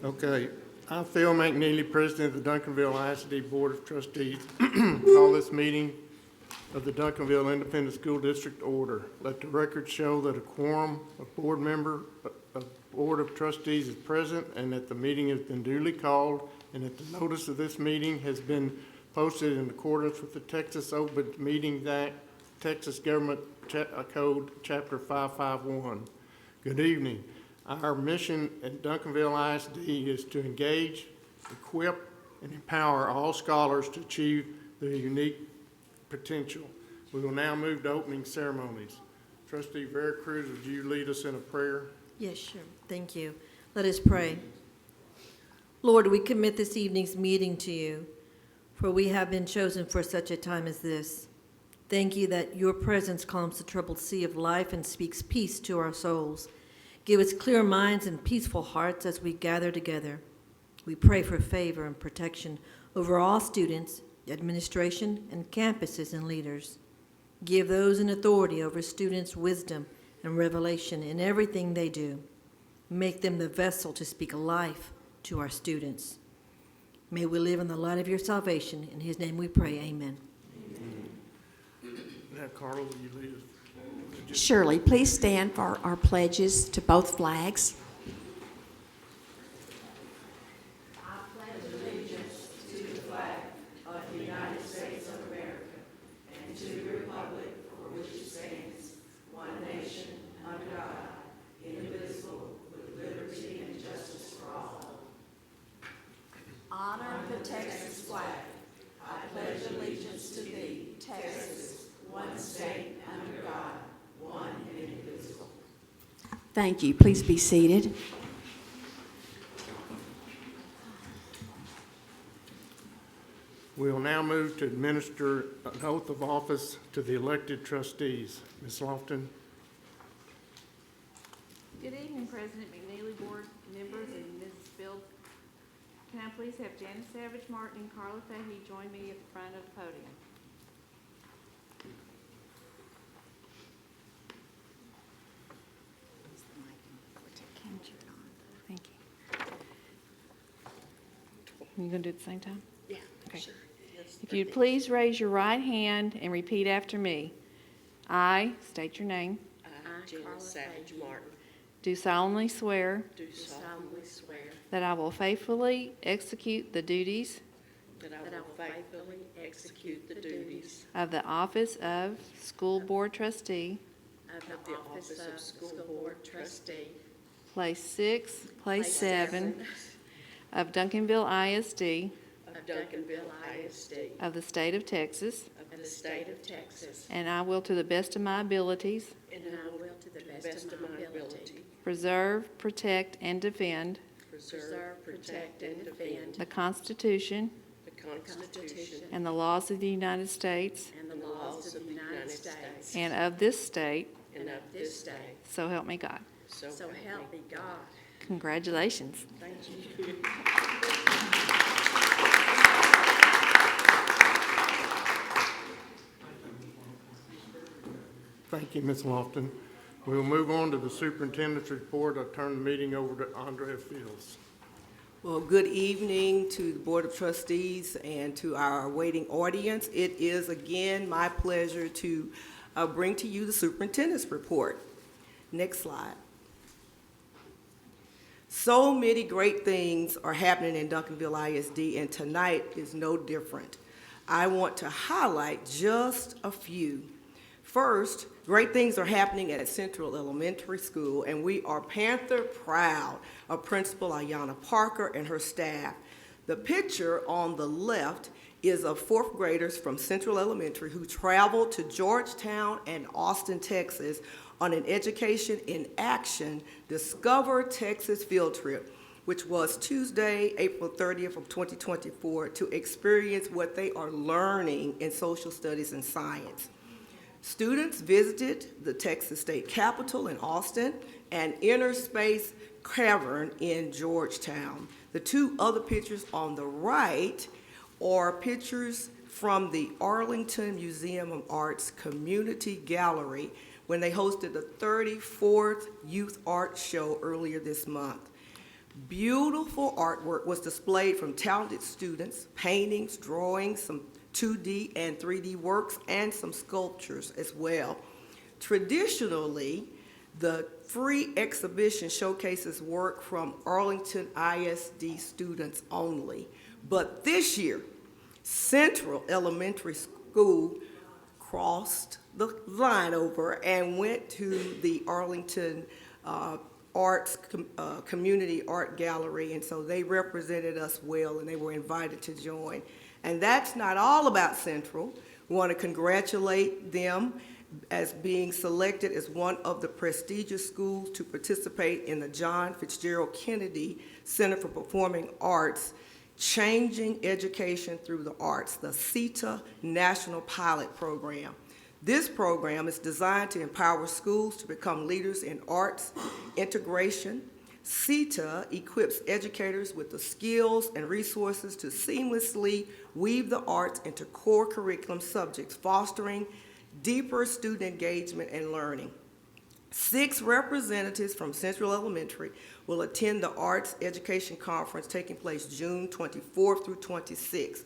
Okay, I, Phil McNeely, President of the Duncanville ISD Board of Trustees, call this meeting of the Duncanville Independent School District order. Let the record show that a quorum of Board of Trustees is present and that the meeting has been duly called and that the notice of this meeting has been posted in accordance with the Texas Open Meetings Act, Texas Government Code, Chapter 551. Good evening. Our mission at Duncanville ISD is to engage, equip, and empower all scholars to achieve their unique potential. We will now move to opening ceremonies. Trustee Vera Cruz, would you lead us in a prayer? Yes, sure. Thank you. Let us pray. Lord, we commit this evening's meeting to you, for we have been chosen for such a time as this. Thank you that your presence calms the troubled sea of life and speaks peace to our souls. Give us clear minds and peaceful hearts as we gather together. We pray for favor and protection over all students, administration, and campuses and leaders. Give those in authority over students wisdom and revelation in everything they do. Make them the vessel to speak life to our students. May we live in the light of your salvation. In his name we pray, amen. Now, Carla, will you lead us? Shirley, please stand for our pledges to both flags. I pledge allegiance to the flag of the United States of America and to the republic for which it stands, one nation, under God, indivisible, with liberty and justice for all. Honor the Texas flag. I pledge allegiance to thee, Texas, one state, under God, one and indivisible. Thank you. Please be seated. We will now move to administer an oath of office to the elected trustees. Ms. Lofton. Good evening, President McNeely, board members, and Mrs. Field. Can I please have Janice Savage Martin and Carla Fahey join me at the front of the podium? Thank you. You gonna do it at the same time? Yeah, Okay. Sure. If you'd please raise your right hand and repeat after me. I state your name. I, Janice Savage Martin, Do solemnly swear do solemnly swear that I will faithfully execute the duties that I will faithfully execute the duties of the office of School Board Trustee, of the office of School Board Trustee, Place 6, Place 7 of Duncanville ISD of Duncanville ISD of the state of Texas, of the state of Texas, and I will, to the best of my abilities, and I will, to the best of my ability, preserve, protect, and defend preserve, protect, and defend the Constitution the Constitution and the laws of the United States and the laws of the United States and of this state, and of this state. so help me God. So help me God. Congratulations. Thank you. Thank you, Ms. Lofton. We will move on to the superintendent's report. I'll turn the meeting over to Andrea Fields. Well, good evening to the Board of Trustees and to our waiting audience. It is again my pleasure to bring to you the superintendent's report. Next slide. So many great things are happening in Duncanville ISD, and tonight is no different. I want to highlight just a few. First, great things are happening at Central Elementary School, and we are Panther proud of Principal Ayanna Parker and her staff. The picture on the left is of fourth graders from Central Elementary who traveled to Georgetown and Austin, Texas on an Education in Action Discover Texas field trip, which was Tuesday, April 30th of 2024, to experience what they are learning in social studies and science. Students visited the Texas State Capitol in Austin and Inner Space Cavern in Georgetown. The two other pictures on the right are pictures from the Arlington Museum of Art's Community Gallery when they hosted the 34th Youth Art Show earlier this month. Beautiful artwork was displayed from talented students, paintings, drawings, some 2D and 3D works, and some sculptures as well. Traditionally, the free exhibition showcases work from Arlington ISD students only. But this year, Central Elementary School crossed the line over and went to the Arlington Community Art Gallery, and so they represented us well, and they were invited to join. And that's not all about Central. We want to congratulate them as being selected as one of the prestigious schools to participate in the John Fitzgerald Kennedy Center for Performing Arts, Changing Education Through the Arts, the CETA National Pilot Program. This program is designed to empower schools to become leaders in arts integration. CETA equips educators with the skills and resources to seamlessly weave the arts into core curriculum subjects, fostering deeper student engagement and learning. 6 representatives from Central Elementary will attend the Arts Education Conference taking place June 24th through 26th.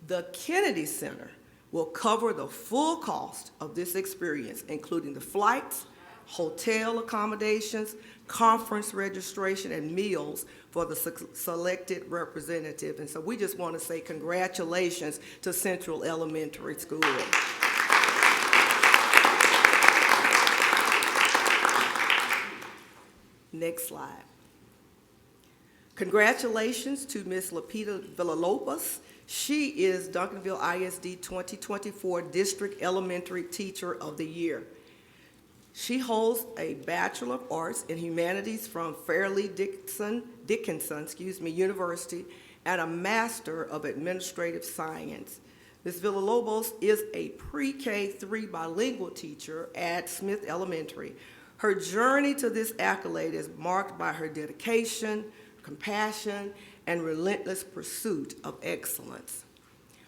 The Kennedy Center will cover the full cost of this experience, including the flights, hotel accommodations, conference registration, and meals for the selected representative. And so we just want to say congratulations to Central Elementary School. Next slide. Congratulations to Ms. Lapita Villalobos. She is Duncanville ISD 2024 District Elementary Teacher of the Year. She holds a Bachelor of Arts in Humanities from Fairleigh Dickinson University and a Master of Administrative Science. Ms. Villalobos is a pre-K-3 bilingual teacher at Smith Elementary. Her journey to this accolade is marked by her dedication, compassion, and relentless pursuit of excellence.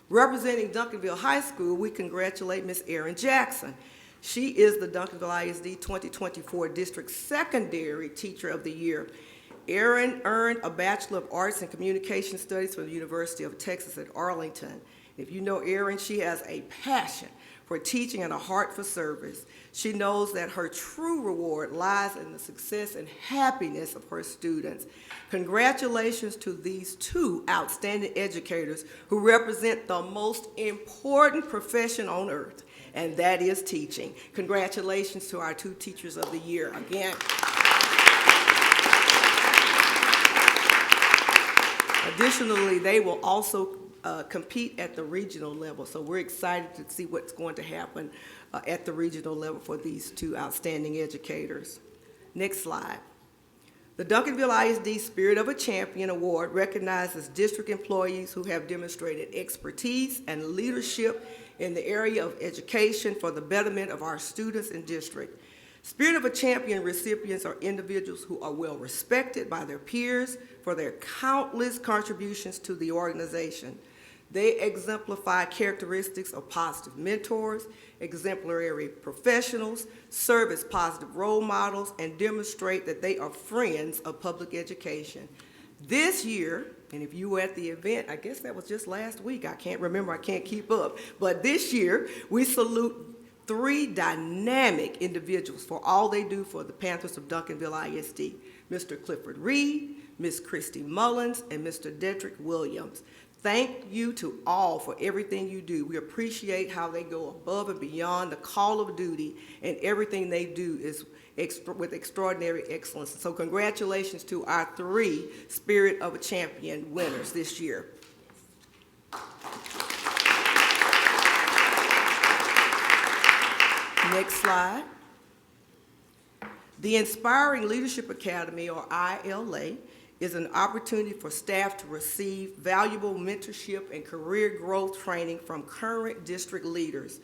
Representing Duncanville High School, we congratulate Ms. Erin Jackson. She is the Duncanville ISD 2024 District Secondary Teacher of the Year. Erin earned a Bachelor of Arts in Communication Studies from the University of Texas at Arlington. If you know Erin, she has a passion for teaching and a heart for service. She knows that her true reward lies in the success and happiness of her students. Congratulations to these 2 outstanding educators who represent the most important profession on earth, and that is teaching. Congratulations to our 2 Teachers of the Year again. Additionally, they will also compete at the regional level, so we're excited to see what's going to happen at the regional level for these 2 outstanding educators. Next slide. The Duncanville ISD Spirit of a Champion Award recognizes district employees who have demonstrated expertise and leadership in the area of education for the betterment of our students and district. Spirit of a Champion recipients are individuals who are well respected by their peers for their countless contributions to the organization. They exemplify characteristics of positive mentors, exemplary professionals, serve as positive role models, and demonstrate that they are friends of public education. This year, and if you were at the event, I guess that was just last week, I can't remember, I can't keep up, but this year we salute 3 dynamic individuals for all they do for the Panthers of Duncanville ISD. Mr. Clifford Reed, Ms. Christy Mullins, and Mr. Dedrick Williams. Thank you to all for everything you do. We appreciate how they go above and beyond the call of duty, and everything they do is with extraordinary excellence. So congratulations to our 3 Spirit of a Champion winners this year. Next slide. The Inspiring Leadership Academy, or ILA, is an opportunity for staff to receive valuable mentorship and career growth training from current district leaders.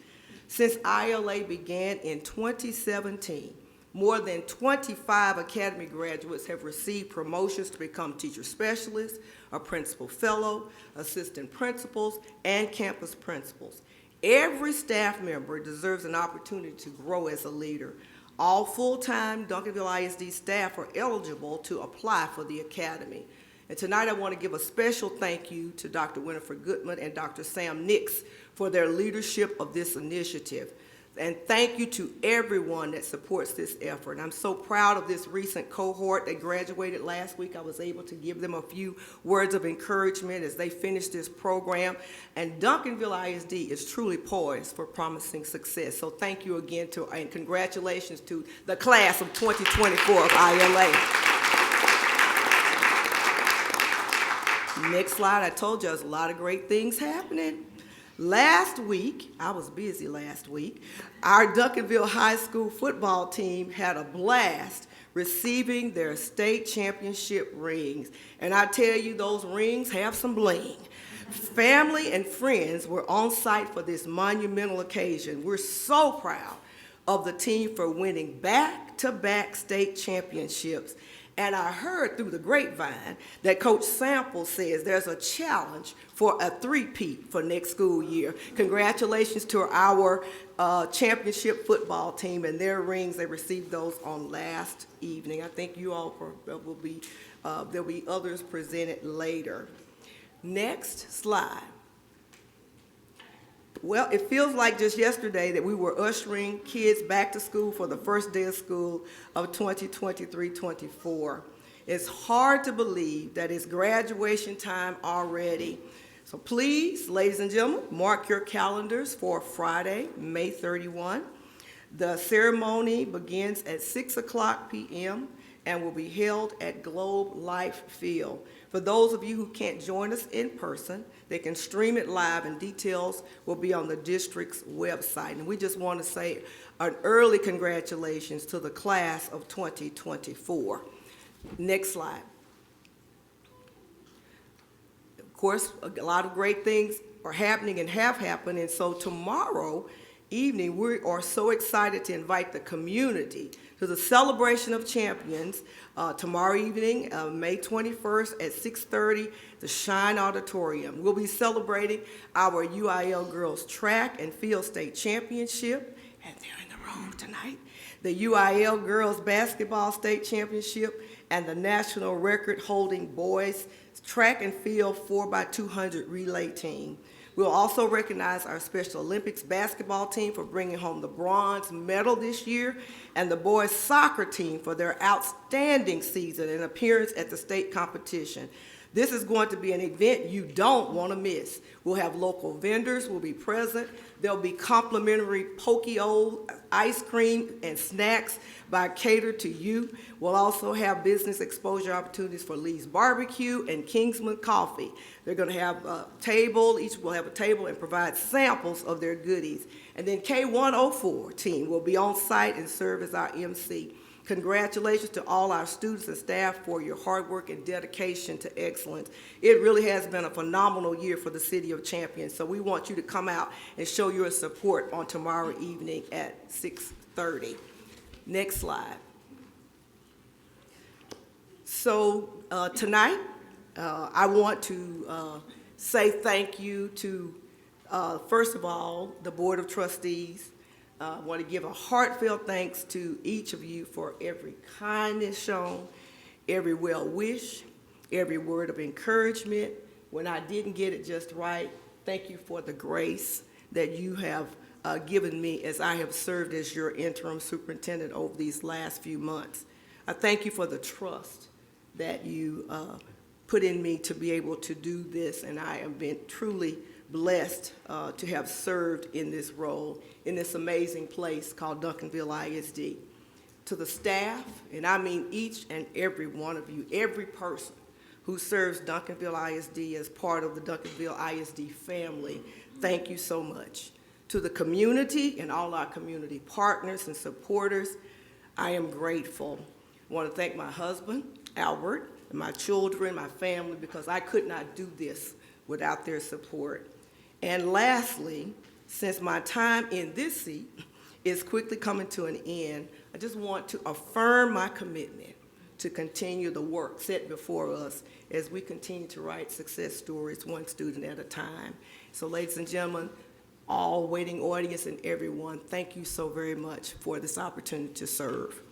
Since ILA began in 2017, more than 25 Academy graduates have received promotions to become teacher specialists, a principal fellow, assistant principals, and campus principals. Every staff member deserves an opportunity to grow as a leader. All full-time Duncanville ISD staff are eligible to apply for the academy. And tonight I want to give a special thank you to Dr. Winifred Goodman and Dr. Sam Nix for their leadership of this initiative. And thank you to everyone that supports this effort. I'm so proud of this recent cohort that graduated last week. I was able to give them a few words of encouragement as they finish this program. And Duncanville ISD is truly poised for promising success. So thank you again and congratulations to the class of 2024 of ILA. Next slide, I told you there's a lot of great things happening. Last week, I was busy last week, our Duncanville High School football team had a blast receiving their state championship rings. And I tell you, those rings have some bling. Family and friends were on site for this monumental occasion. We're so proud of the team for winning back-to-back state championships. And I heard through the grapevine that Coach Sample says there's a challenge for a three-peat for next school year. Congratulations to our championship football team and their rings. They received those on last evening. I think you all will be, there'll be others presented later. Next slide. Well, it feels like just yesterday that we were ushering kids back to school for the first day of school of 2023-24. It's hard to believe that it's graduation time already. So please, ladies and gentlemen, mark your calendars for Friday, May 31. The ceremony begins at 6:00 p.m. and will be held at Globe Life Field. For those of you who can't join us in person, they can stream it live, and details will be on the district's website. And we just want to say an early congratulations to the class of 2024. Next slide. Of course, a lot of great things are happening and have happened, and so tomorrow evening, we are so excited to invite the community to the Celebration of Champions tomorrow evening, May 21st at 6:30, the Shine Auditorium. We'll be celebrating our UIL Girls Track and Field State Championship, and they're in the room tonight, the UIL Girls Basketball State Championship, and the National Record Holding Boys Track and Field 4x200 Relay Team. We'll also recognize our Special Olympics basketball team for bringing home the bronze medal this year, and the boys soccer team for their outstanding season and appearance at the state competition. This is going to be an event you don't want to miss. We'll have local vendors will be present. There'll be complimentary Poke-O ice cream and snacks by Cater to You. We'll also have business exposure opportunities for Lee's Barbecue and Kingsman Coffee. They're going to have a table, each will have a table and provide samples of their goodies. And then K104 team will be on site and serve as our MC. Congratulations to all our students and staff for your hard work and dedication to excellence. It really has been a phenomenal year for the City of Champions, so we want you to come out and show your support on tomorrow evening at 6:30. Next slide. So tonight, I want to say thank you to, first of all, the Board of Trustees. I want to give a heartfelt thanks to each of you for every kindness shown, every well wish, every word of encouragement. When I didn't get it just right, thank you for the grace that you have given me as I have served as your interim superintendent over these last few months. I thank you for the trust that you put in me to be able to do this, and I have been truly blessed to have served in this role in this amazing place called Duncanville ISD. To the staff, and I mean each and every one of you, every person who serves Duncanville ISD as part of the Duncanville ISD family, thank you so much. To the community and all our community partners and supporters, I am grateful. I want to thank my husband, Albert, and my children, my family, because I could not do this without their support. And lastly, since my time in this seat is quickly coming to an end, I just want to affirm my commitment to continue the work set before us as we continue to write success stories one student at a time. So ladies and gentlemen, all waiting audience and everyone, thank you so very much for this opportunity to serve.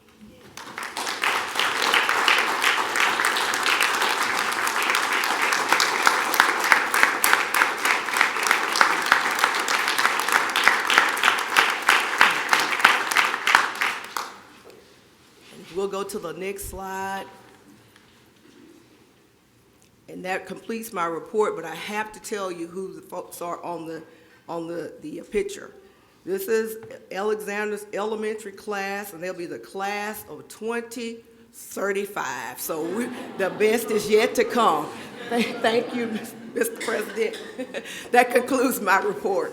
We'll go to the next slide. And that completes my report, but I have to tell you who the folks are on the picture. This is Alexander's elementary class, and they'll be the class of 2035. So the best is yet to come. Thank you, Mr. President. That concludes my report.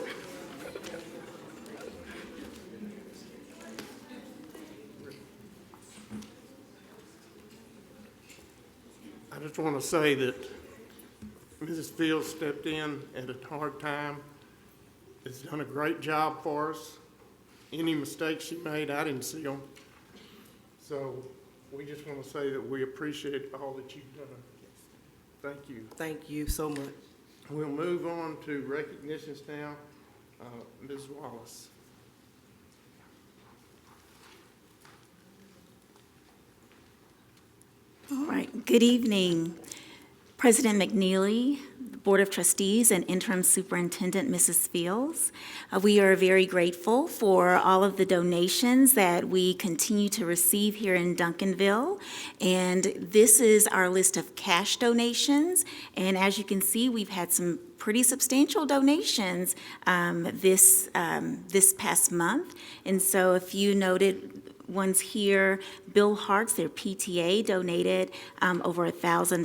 I just want to say that Mrs. Fields stepped in at a hard time, has done a great job for us. Any mistakes she made, I didn't see them. So we just want to say that we appreciate all that you've done. Thank you. Thank you so much. We'll move on to recognitions now. Ms. Wallace. All right, good evening. President McNeely, Board of Trustees, and Interim Superintendent Mrs. Fields. We are very grateful for all of the donations that we continue to receive here in Duncanville. And this is our list of cash donations. And as you can see, we've had some pretty substantial donations this past month. And so if you noted ones here, Bill Hart's, their PTA, donated over $1,000.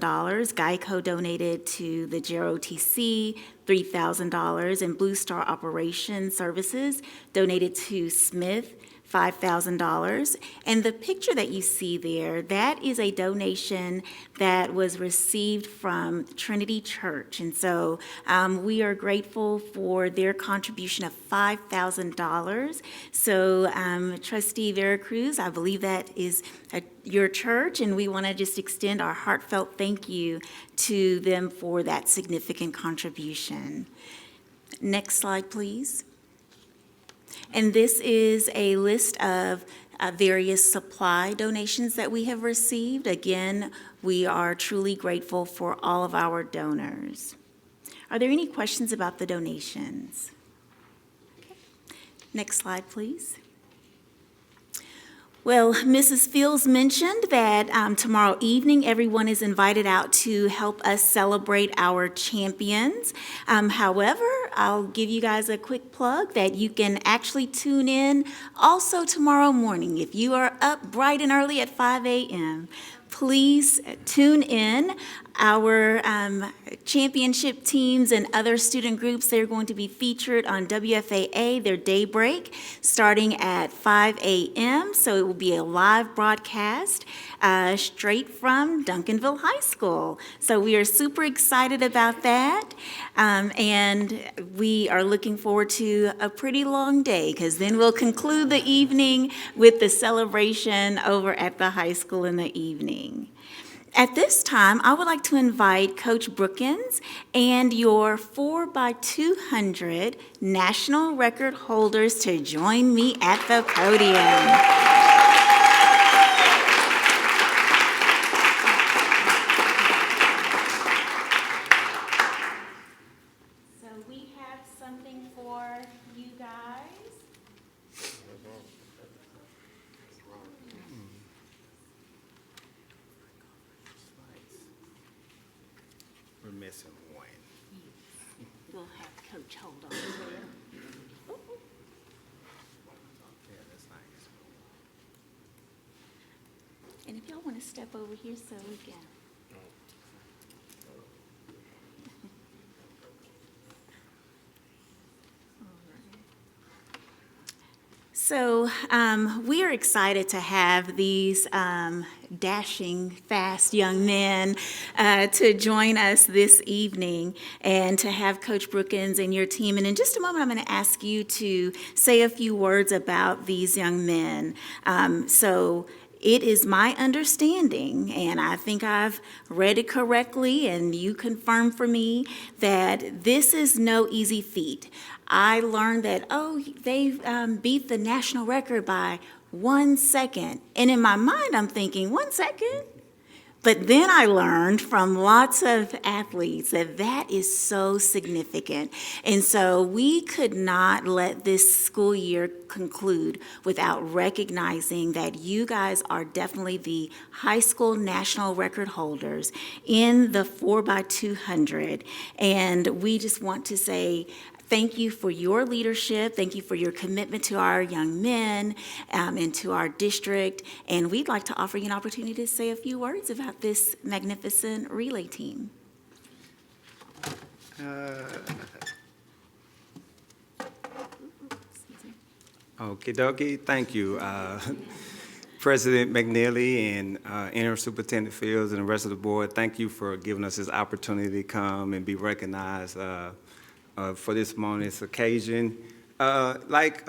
Geico donated to the JROTC $3,000, and Blue Star Operations Services donated to Smith $5,000. And the picture that you see there, that is a donation that was received from Trinity Church. And so we are grateful for their contribution of $5,000. So Trustee Veracruz, I believe that is your church, and we want to just extend our heartfelt thank you to them for that significant contribution. Next slide, please. And this is a list of various supply donations that we have received. Again, we are truly grateful for all of our donors. Are there any questions about the donations? Okay. Next slide, please. Well, Mrs. Fields mentioned that tomorrow evening everyone is invited out to help us celebrate our champions. However, I'll give you guys a quick plug that you can actually tune in also tomorrow morning. If you are up bright and early at 5 a.m., please tune in. Our championship teams and other student groups, they're going to be featured on WFAA, their daybreak, starting at 5 a.m. So it will be a live broadcast straight from Duncanville High School. So we are super excited about that. And we are looking forward to a pretty long day, because then we'll conclude the evening with the celebration over at the high school in the evening. At this time, I would like to invite Coach Brookins and your 4x200 national record holders to join me at the podium. Missing one. We'll have Coach hold on. Yeah, that's nice. And if y'all want to step over here so we can. So we are excited to have these dashing, fast young men to join us this evening, and to have Coach Brookins and your team. And in just a moment, I'm going to ask you to say a few words about these young men. So it is my understanding, and I think I've read it correctly, and you confirm for me, that this is no easy feat. I learned that, oh, they beat the national record by 1 second. And in my mind, I'm thinking, 1 second? But then I learned from lots of athletes that that is so significant. And so we could not let this school year conclude without recognizing that you guys are definitely the high school national record holders in the 4x200. And we just want to say, thank you for your leadership. Thank you for your commitment to our young men and to our district. And we'd like to offer you an opportunity to say a few words about this magnificent relay team. Okie dokie, thank you. President McNeely and Interim Superintendent Fields and the rest of the board, thank you for giving us this opportunity to come and be recognized for this momentous occasion. Like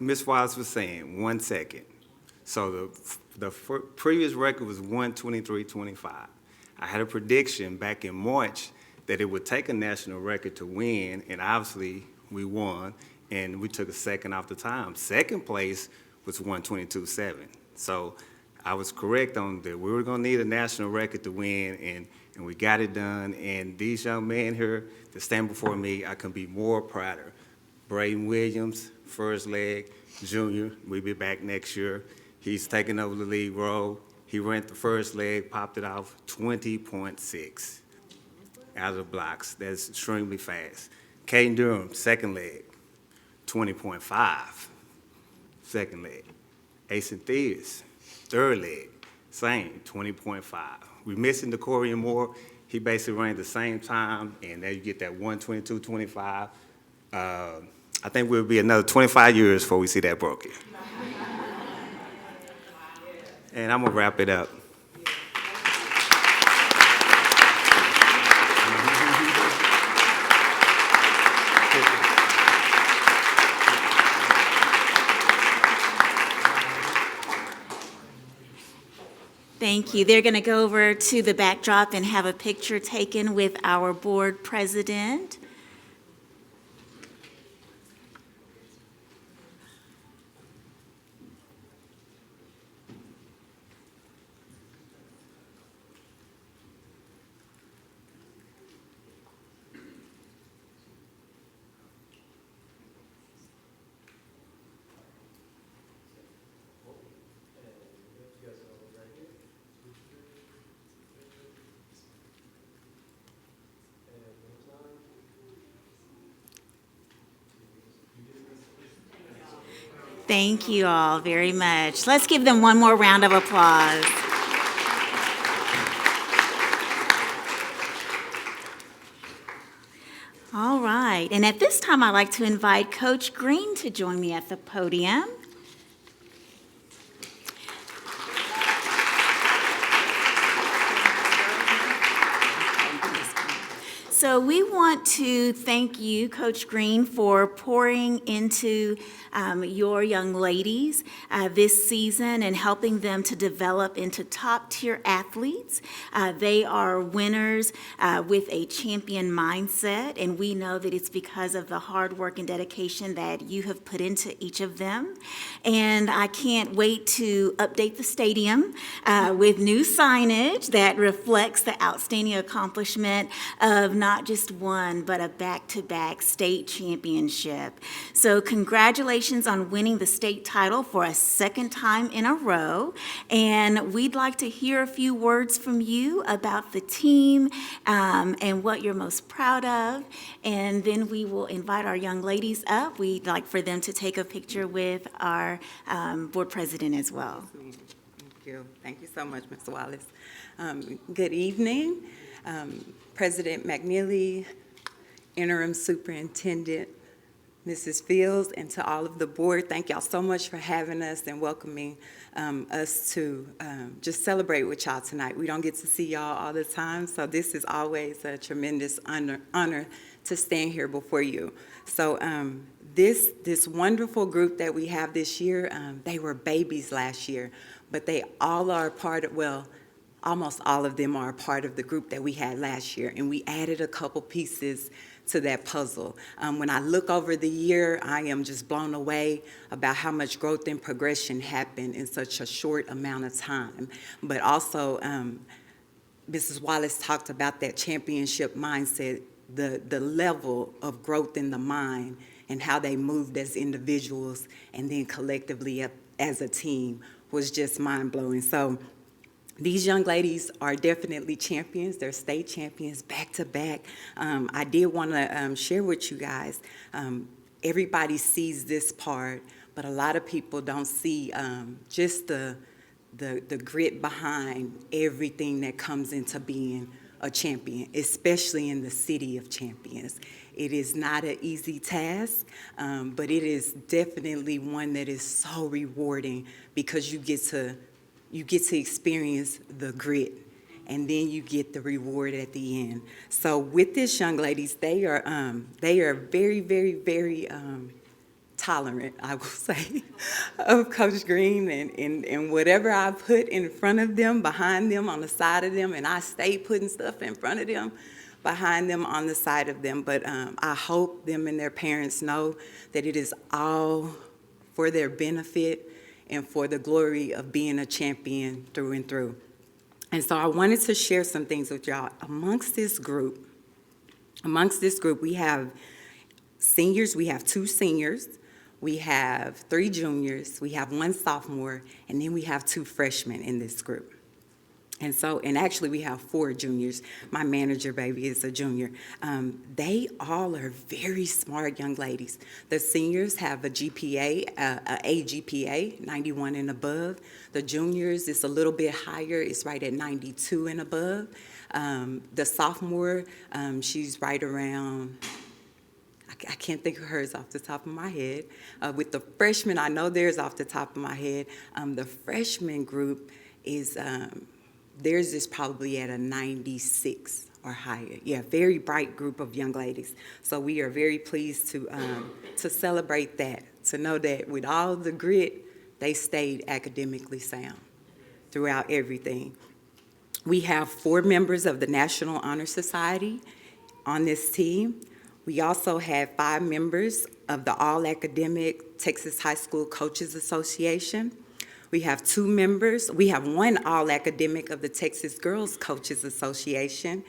Ms. Wallace was saying, 1 second. So the previous record was 1:23:25. I had a prediction back in March that it would take a national record to win, and obviously we won, and we took a second off the time. Second place was 1:22:7. So I was correct on that. We were going to need a national record to win, and we got it done. And these young men here that stand before me, I can be more prouder. Braden Williams, first leg, junior, we'll be back next year. He's taking over the lead role. He ran the first leg, popped it off 20.6 out of the blocks. That's extremely fast. Caden Durham, second leg, 20.5, second leg. Asen Theus, third leg, same, 20.5. We're missing the Corian Moore. He basically ran the same time, and there you get that 1:22:25. I think we'll be another 25 years before we see that broken. And I'm gonna wrap it up. Thank you. They're going to go over to the backdrop and have a picture taken with our board president. Thank you all very much. Let's give them one more round of applause. All right, and at this time, I'd like to invite Coach Green to join me at the podium. So we want to thank you, Coach Green, for pouring into your young ladies this season and helping them to develop into top-tier athletes. They are winners with a champion mindset, and we know that it's because of the hard work and dedication that you have put into each of them. And I can't wait to update the stadium with new signage that reflects the outstanding accomplishment of not just one, but a back-to-back state championship. So congratulations on winning the state title for a second time in a row. And we'd like to hear a few words from you about the team and what you're most proud of. And then we will invite our young ladies up. We'd like for them to take a picture with our board president as well. Thank you. Thank you so much, Ms. Wallace. Good evening. President McNeely, Interim Superintendent Mrs. Fields, and to all of the board, thank y'all so much for having us and welcoming us to just celebrate with y'all tonight. We don't get to see y'all all the time, so this is always a tremendous honor to stand here before you. So this wonderful group that we have this year, they were babies last year, but they all are part of, well, almost all of them are a part of the group that we had last year, and we added a couple pieces to that puzzle. When I look over the year, I am just blown away about how much growth and progression happened in such a short amount of time. But also, Mrs. Wallace talked about that championship mindset, the level of growth in the mind and how they moved as individuals and then collectively as a team was just mind-blowing. So these young ladies are definitely champions. They're state champions back to back. I did want to share with you guys, everybody sees this part, but a lot of people don't see just the grit behind everything that comes into being a champion, especially in the city of champions. It is not an easy task, but it is definitely one that is so rewarding because you get to experience the grit, and then you get the reward at the end. So with this young ladies, they are very, very, very tolerant, I will say, of Coach Green and whatever I put in front of them, behind them, on the side of them, and I stay putting stuff in front of them, behind them, on the side of them. But I hope them and their parents know that it is all for their benefit and for the glory of being a champion through and through. And so I wanted to share some things with y'all. Amongst this group, we have seniors, we have 2 seniors, we have 3 juniors, we have 1 sophomore, and then we have 2 freshmen in this group. And actually we have 4 juniors. My manager, baby, is a junior. They all are very smart young ladies. The seniors have a GPA, a GPA, 91 and above. The juniors is a little bit higher. It's right at 92 and above. The sophomore, she's right around, I can't think of hers off the top of my head. With the freshmen, I know theirs off the top of my head. The freshman group is, theirs is probably at a 96 or higher. Yeah, very bright group of young ladies. So we are very pleased to celebrate that, to know that with all the grit, they stayed academically sound throughout everything. We have 4 members of the National Honor Society on this team. We also have 5 members of the All-Academic Texas High School Coaches Association. We have 2 members. We have 1 All-Academic of the Texas Girls Coaches Association.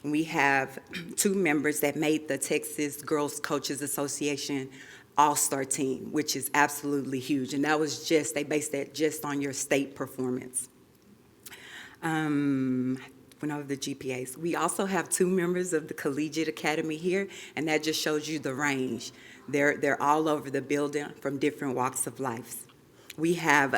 And we have 2 members that made the Texas Girls Coaches Association All-Star team, which is absolutely huge. And that was they based that just on your state performance. Went over the GPAs. We also have 2 members of the Collegiate Academy here, and that just shows you the range. They're all over the building from different walks of life. We have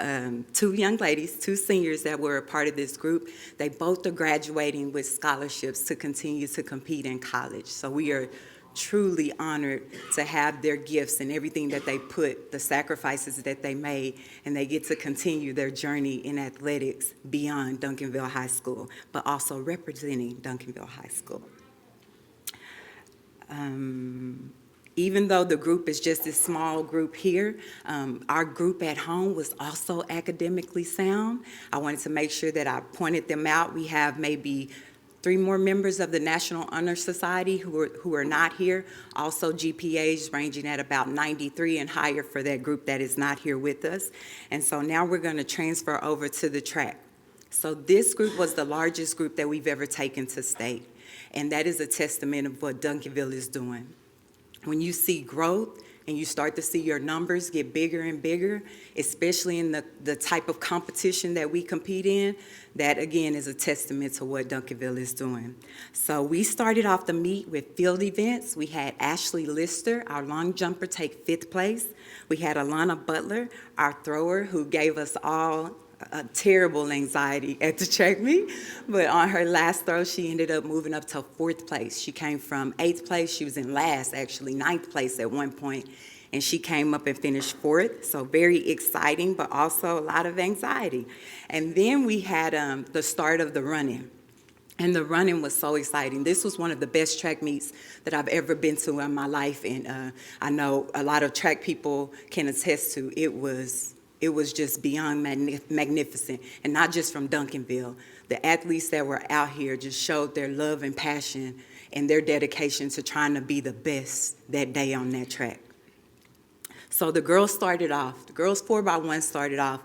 2 young ladies, 2 seniors that were a part of this group. They both are graduating with scholarships to continue to compete in college. So we are truly honored to have their gifts and everything that they put, the sacrifices that they made, and they get to continue their journey in athletics beyond Duncanville High School, but also representing Duncanville High School. Even though the group is just this small group here, our group at home was also academically sound. I wanted to make sure that I pointed them out. We have maybe 3 more members of the National Honor Society who are not here, also GPAs ranging at about 93 and higher for that group that is not here with us. And so now we're going to transfer over to the track. So this group was the largest group that we've ever taken to state, and that is a testament of what Duncanville is doing. When you see growth and you start to see your numbers get bigger and bigger, especially in the type of competition that we compete in, that again is a testament to what Duncanville is doing. So we started off the meet with field events. We had Ashley Lister, our long jumper, take 5th place. We had Alana Butler, our thrower, who gave us all a terrible anxiety at the track meet, but on her last throw, she ended up moving up to 4th place. She came from 8th place. She was in last, actually, 9th place at one point, and she came up and finished 4th, so very exciting, but also a lot of anxiety. And then we had the start of the running, and the running was so exciting. This was one of the best track meets that I've ever been to in my life, and I know a lot of track people can attest to. It was it was just beyond magnificent, and not just from Duncanville. The athletes that were out here just showed their love and passion and their dedication to trying to be the best that day on that track. So the girls 4x1 started off,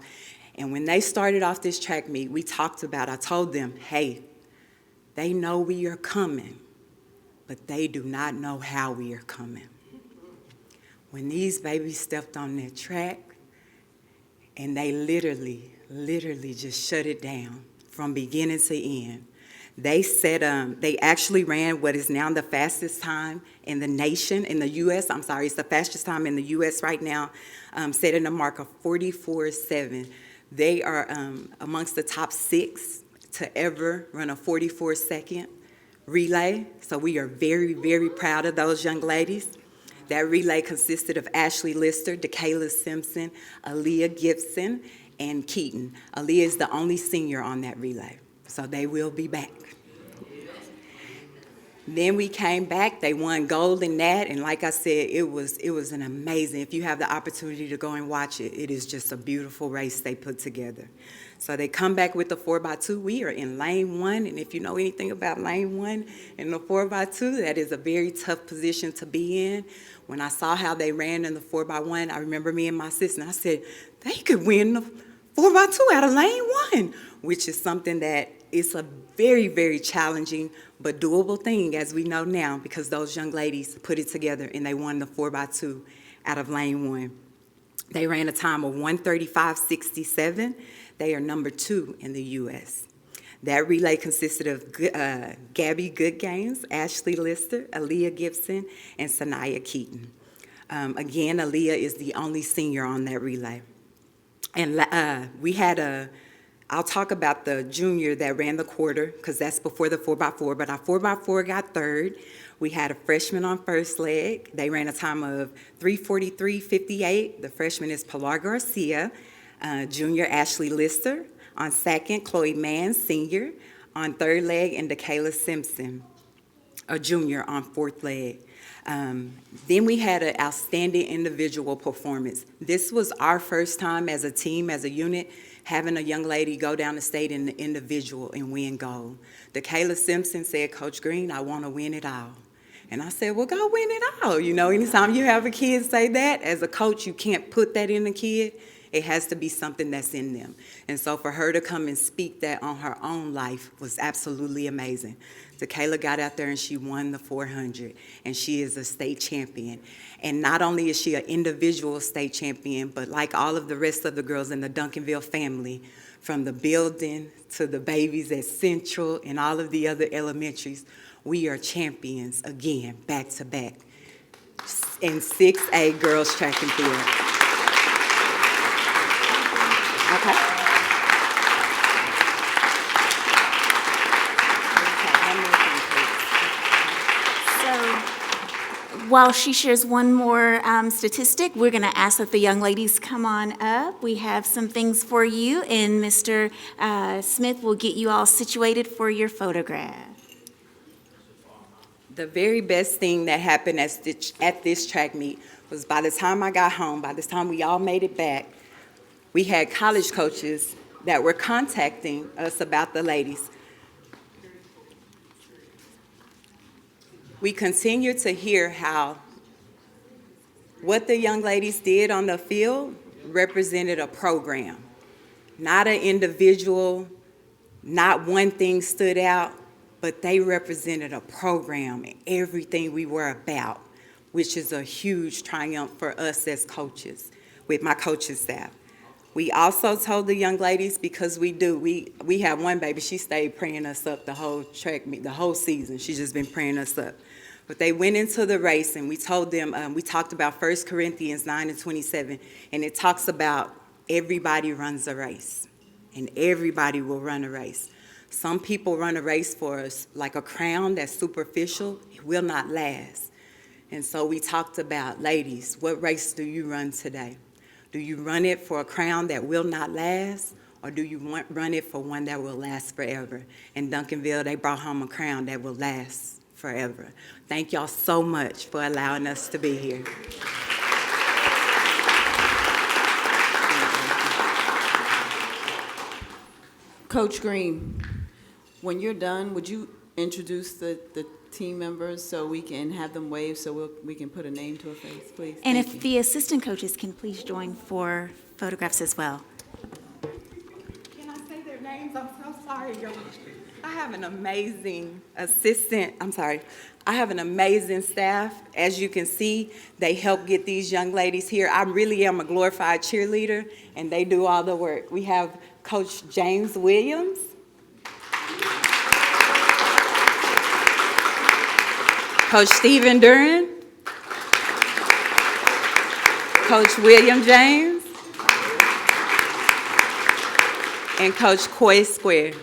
and when they started off this track meet, I told them, hey, they know we are coming, but they do not know how we are coming. When these babies stepped on that track, and they literally just shut it down from beginning to end. They said they actually ran what is now the fastest time in the nation, in the U.S. I'm sorry, it's the fastest time in the U.S. right now, setting a mark of 44.7. They are amongst the top 6 to ever run a 44-second relay. So we are very, very proud of those young ladies. That relay consisted of Ashley Lister, DeKayla Simpson, Aaliyah Gibson, and Keaton. Aaliyah is the only senior on that relay, so they will be back. Then we came back, they won gold in that, and like I said, it was an amazing, if you have the opportunity to go and watch it, it is just a beautiful race they put together. So they come back with the 4x2. We are in lane 1, and if you know anything about lane 1 and the 4x2, that is a very tough position to be in. When I saw how they ran in the 4x1, I remember me and my sister, and I said, they could win the 4x2 out of lane 1, which is something that is a very, very challenging but doable thing, as we know now, because those young ladies put it together and they won the 4x2 out of lane 1. They ran a time of 1:35.67. They are number 2 in the U.S. That relay consisted of Gabby Goodgames, Ashley Lister, Aaliyah Gibson, and Sanaya Keaton. Again, Aaliyah is the only senior on that relay. And we had I'll talk about the junior that ran the quarter, because that's before the 4x4, but our 4x4 got third. We had a freshman on first leg. They ran a time of 3:43.58. The freshman is Pilar Garcia. Junior Ashley Lister. On second, Chloe Mann, senior. On third leg, and DeKayla Simpson, a junior, on fourth leg. Then we had an outstanding individual performance. This was our first time as a team, as a unit, having a young lady go down the state in the individual and win gold. DeKayla Simpson said, Coach Green, I want to win it all. And I said, well, go win it all. You know, anytime you have a kid say that, as a coach, you can't put that in a kid. It has to be something that's in them. And so for her to come and speak that on her own life was absolutely amazing. DeKayla got out there and she won the 400, and she is a state champion. And not only is she an individual state champion, but like all of the rest of the girls in the Duncanville family, from the building to the babies at Central and all of the other elementaries, we are champions again, back to back, in 6A girls track and field. Okay. While she shares one more statistic, we're going to ask that the young ladies come on up. We have some things for you, and Mr. Smith will get you all situated for your photograph. The very best thing that happened at this track meet was by the time I got home, by the time we all made it back, we had college coaches that were contacting us about the ladies. We continue to hear how what the young ladies did on the field represented a program, not an individual, not one thing stood out, but they represented a program and everything we were about, which is a huge triumph for us as coaches, with my coaching staff. We also told the young ladies, because we have one baby, she stayed praying us up the whole track meet, the whole season. She's just been praying us up. But they went into the race, and we told them, we talked about 1 Corinthians 9:27, and it talks about everybody runs a race, and everybody will run a race. Some people run a race for us like a crown that's superficial. It will not last. And so we talked about, ladies, what race do you run today? Do you run it for a crown that will not last, or do you run it for one that will last forever? In Duncanville, they brought home a crown that will last forever. Thank y'all so much for allowing us to be here. Coach Green, when you're done, would you introduce the team members so we can have them wave so we can put a name to a face, please? And Thank if you. the assistant coaches can please join for photographs as well. Can I say their names? I'm so sorry, y'all. I have an amazing I have an amazing staff. As you can see, they help get these young ladies here. I really am a glorified cheerleader, and they do all the work. We have Coach James Williams. Coach Stephen Duran. Coach William James. And Coach Coy Square.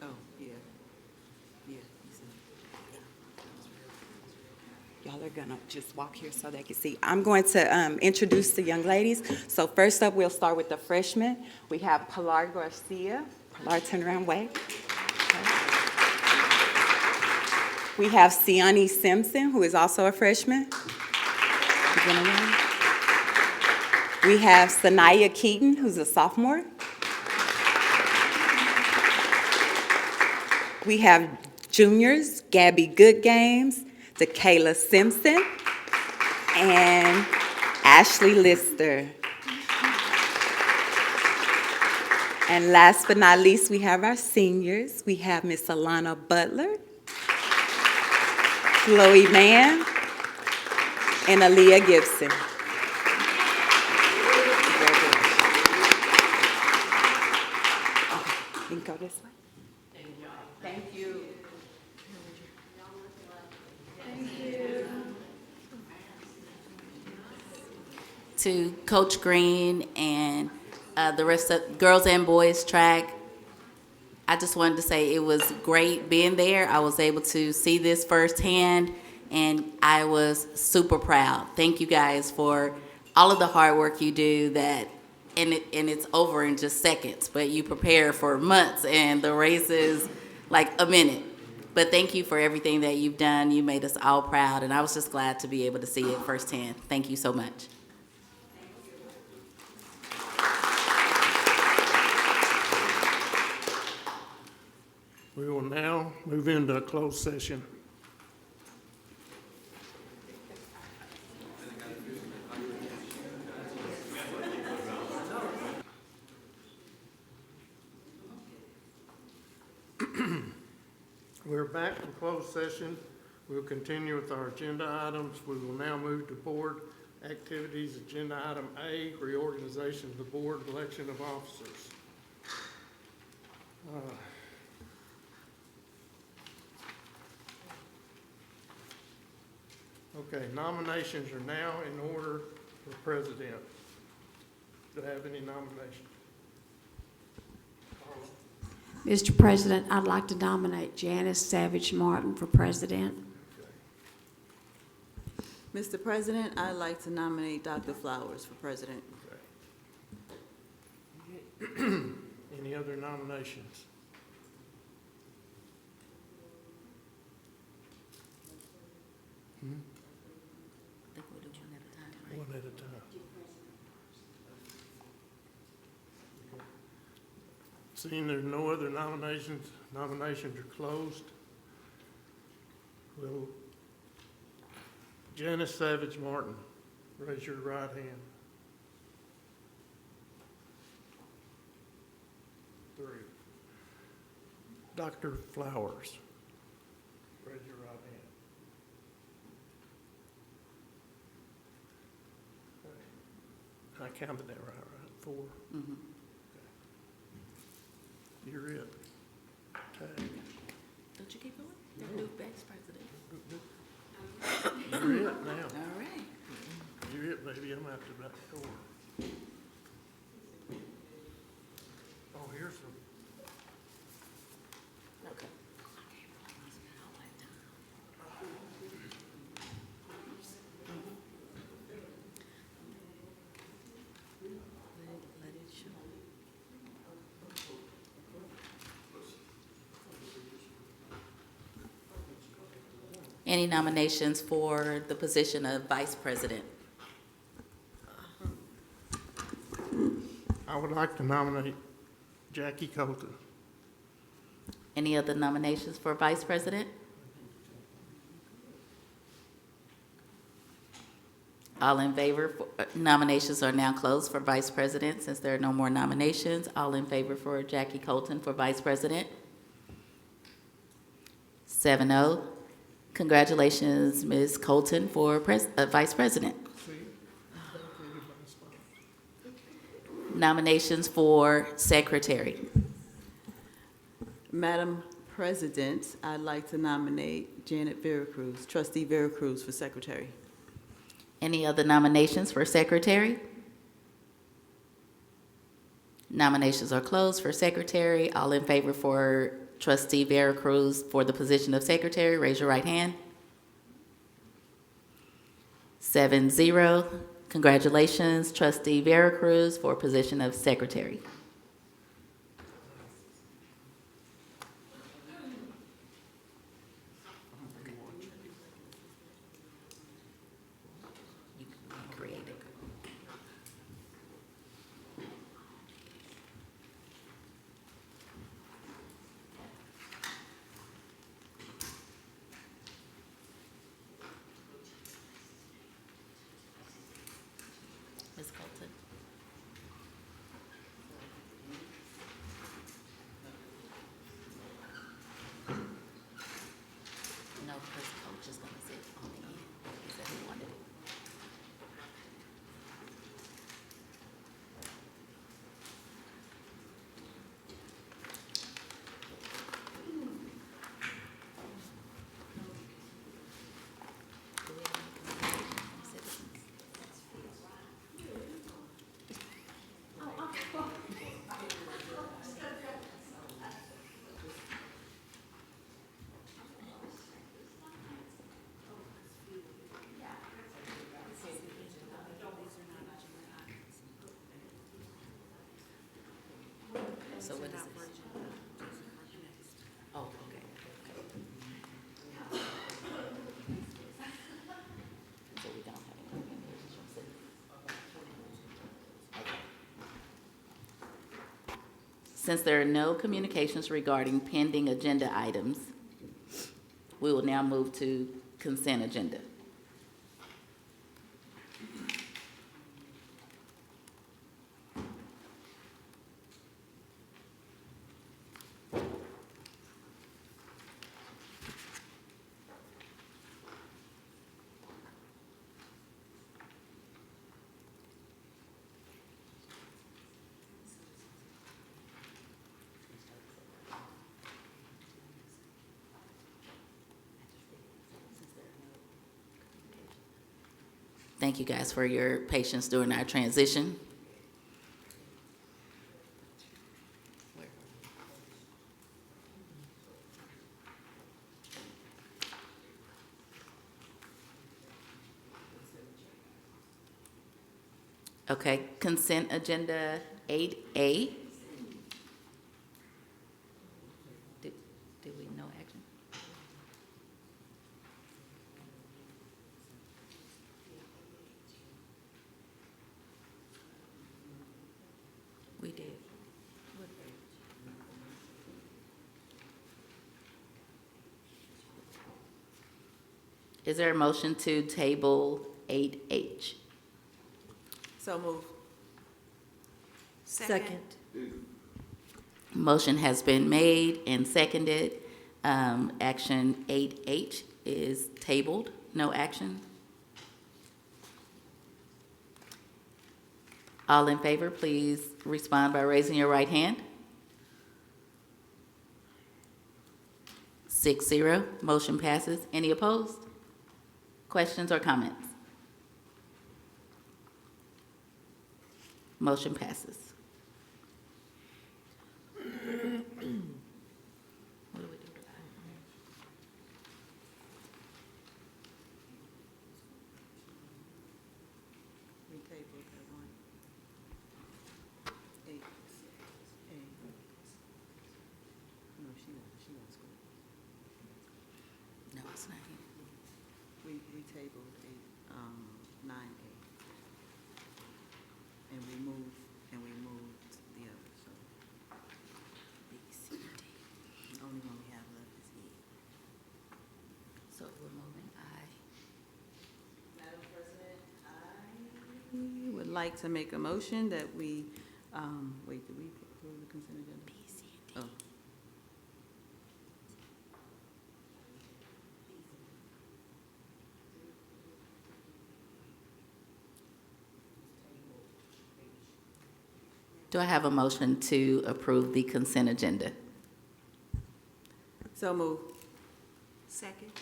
Oh, yeah. Yeah. Y'all are gonna just walk here so they can see. I'm going to introduce the young ladies. So first up, we'll start with the freshmen. We have Pilar Garcia. Pilar, turn around, wave. We have Siani Simpson, who is also a freshman. We have Sanaya Keaton, who's a sophomore. We have juniors, Gabby Goodgames, DeKayla Simpson, and Ashley Lister. And last but not least, we have our seniors. We have Miss Alana Butler, Chloe Mann, and Aaliyah Gibson. You can go this way. Thank you. To Coach Green and the rest of girls and boys track, I just wanted to say it was great being there. I was able to see this firsthand, and I was super proud. Thank you guys for all of the hard work you do that, and it's over in just seconds, but you prepare for months, and the race is like a minute. But thank you for everything that you've done. You made us all proud, and I was just glad to be able to see it firsthand. Thank you so much. We will now move into a closed session. We're back from closed session. We'll continue with our agenda items. We will now move to board activities. Agenda item A, reorganization of the board, election of officers. Okay, nominations are now in order for president. Do I have any nominations? Mr. President, I'd like to nominate Janice Savage Martin for president. Mr. President, I'd like to nominate Dr. Flowers for president. Okay. Any other nominations? I think we'll do one at a time, right? One at a time. Seeing there's no other nominations, nominations are closed. Will Janice Savage Martin, raise your right hand. Dr. Flowers. Raise your right hand. I counted that right? 4. Mhm. You're it. Tag. Don't you keep going? You're new vice president. You're it now. All right. You're it, baby. I'm out the back door. Oh, here's the. Okay. Let it show. Any nominations for the position of vice president? I would like to nominate Jackie Colton. Any other nominations for vice president? All in favor, nominations are now closed for vice president since there are no more nominations. All in favor for Jackie Colton for vice president? 7-0. Congratulations, Ms. Colton, for vice president. Nominations for secretary. Madam President, I'd like to nominate Janet Veracruz, trustee Veracruz, for secretary. Any other nominations for secretary? Nominations are closed for secretary. All in favor for trustee Veracruz for the position of secretary, raise your right hand. 7-0. Congratulations, trustee Veracruz, for position of secretary. Ms. Colton. No, because coach is gonna sit on the end. He said he wanted it. Do we have any communication from citizens? So what is this? Oh, okay. So we don't have any communications from citizens. Okay. Since there are no communications regarding pending agenda items, we will now move to consent agenda. Thank you guys for your patience during our transition. Okay, consent agenda 8A. Did we no action? We did. Is there a motion to table 8H? So move. Second. Motion has been made and seconded. Action 8H is tabled, no action. All in favor, please respond by raising your right hand. 6-0, motion passes. Any opposed? Questions or comments? Motion passes. What do we do with that? We tabled that one. 8A. No, she wants school. No, it's not here. We tabled 9A. And we moved the other, so. B, C, D. The only one we have left is E. So we're moving I. Madam President, I would like to make a motion that we, wait, did we approve the consent agenda? B, C, and D. Oh. Do I have a motion to approve the consent agenda? So move. Second.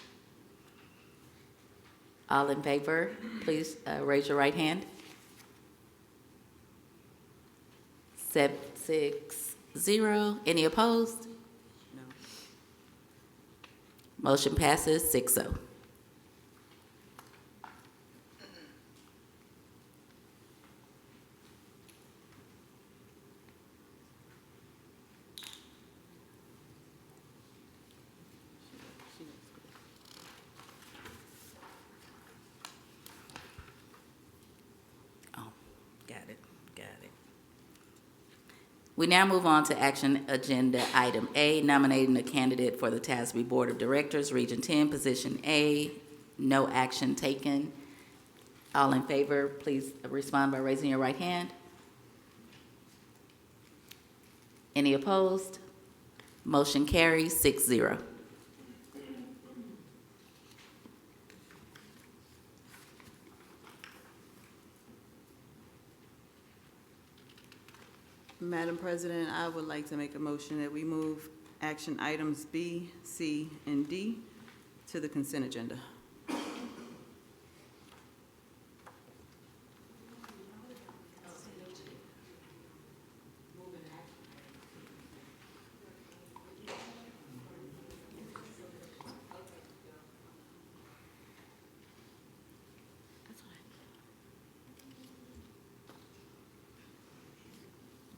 All in favor, please raise your right hand. 6-0. Any opposed? No. Motion passes 6-0. She wants school. Oh, got it. We now move on to action agenda item A, nominating a candidate for the TASB Board of Directors, Region 10, Position A. No action taken. All in favor, please respond by raising your right hand. Any opposed? Motion carries 6-0. Madam President, I would like to make a motion that we move action items B, C, and D to the consent agenda.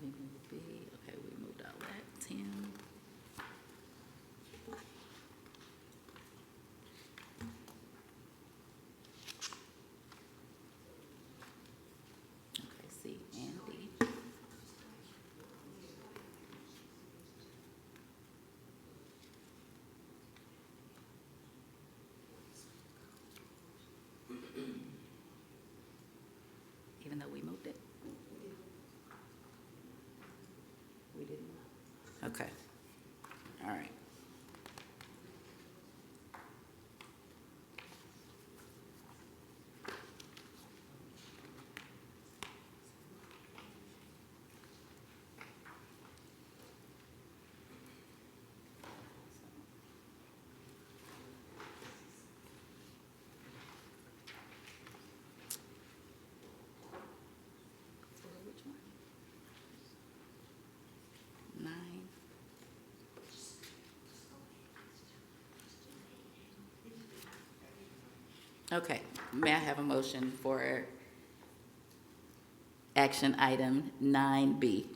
We moved B, okay, we moved all that, 10. Okay, C and D. Even though we moved it? We didn't? Okay. All right. For which one? 9. Okay, may I have a motion for action item 9B?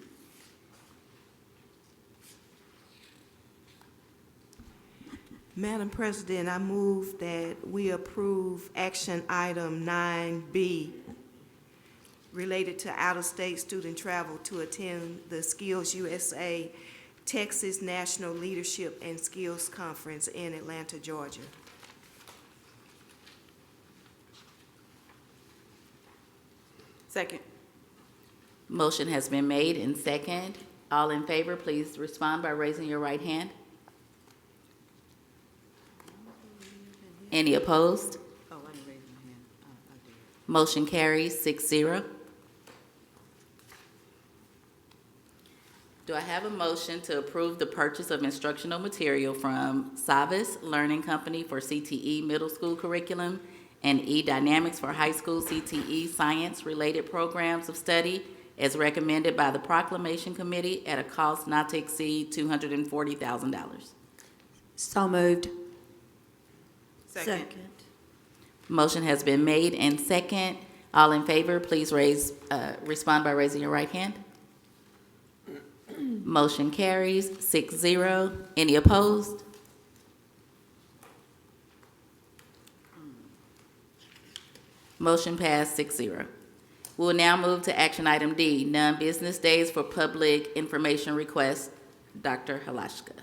Madam President, I move that we approve action item 9B related to out-of-state student travel to attend the Skills USA Texas National Leadership and Skills Conference in Atlanta, Georgia. Second. Motion has been made and second. All in favor, please respond by raising your right hand. Any opposed? Oh, I didn't raise my hand. I did. Motion carries 6-0. Do I have a motion to approve the purchase of instructional material from Savas Learning Company for CTE middle school curriculum and eDynamics for high school CTE science-related programs of study as recommended by the Proclamation Committee at a cost not to exceed $240,000? So moved. Second. Motion has been made and second. All in favor, please respond by raising your right hand. Motion carries 6-0. Any opposed? Motion passed 6-0. We will now move to action item D, non-business days for public information requests. Dr. Halashka.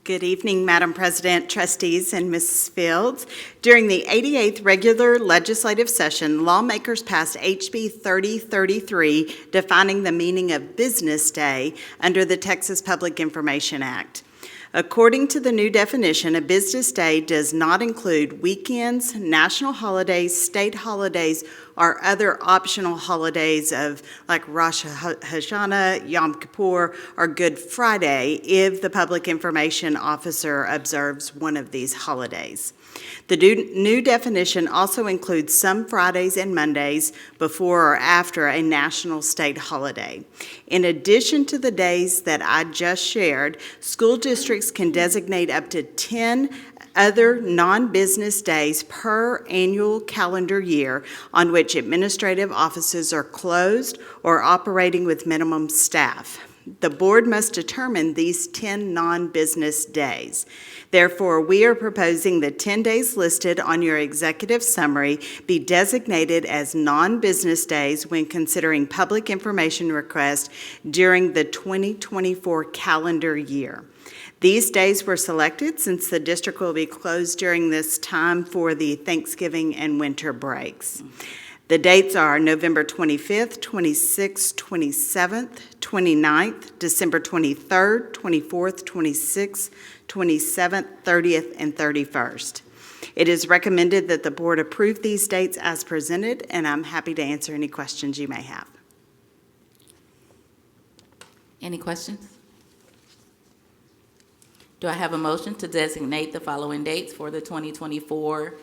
Good evening, Madam President, trustees, and Mrs. Fields. During the 88th regular legislative session, lawmakers passed HB 3033, defining the meaning of business day under the Texas Public Information Act. According to the new definition, a business day does not include weekends, national holidays, state holidays, or other optional holidays of like Rosh Hashanah, Yom Kippur, or Good Friday if the public information officer observes one of these holidays. The new definition also includes some Fridays and Mondays before or after a national state holiday. In addition to the days that I just shared, school districts can designate up to 10 other non-business days per annual calendar year on which administrative offices are closed or operating with minimum staff. The board must determine these 10 non-business days. Therefore, we are proposing the 10 days listed on your executive summary be designated as non-business days when considering public information requests during the 2024 calendar year. These days were selected since the district will be closed during this time for the Thanksgiving and winter breaks. The dates are November 25th, 26th, 27th, 29th, December 23rd, 24th, 26th, 27th, 30th, and 31st. It is recommended that the board approve these dates as presented, and I'm happy to answer any questions you may have. Any questions? Do I have a motion to designate the following dates for the 2024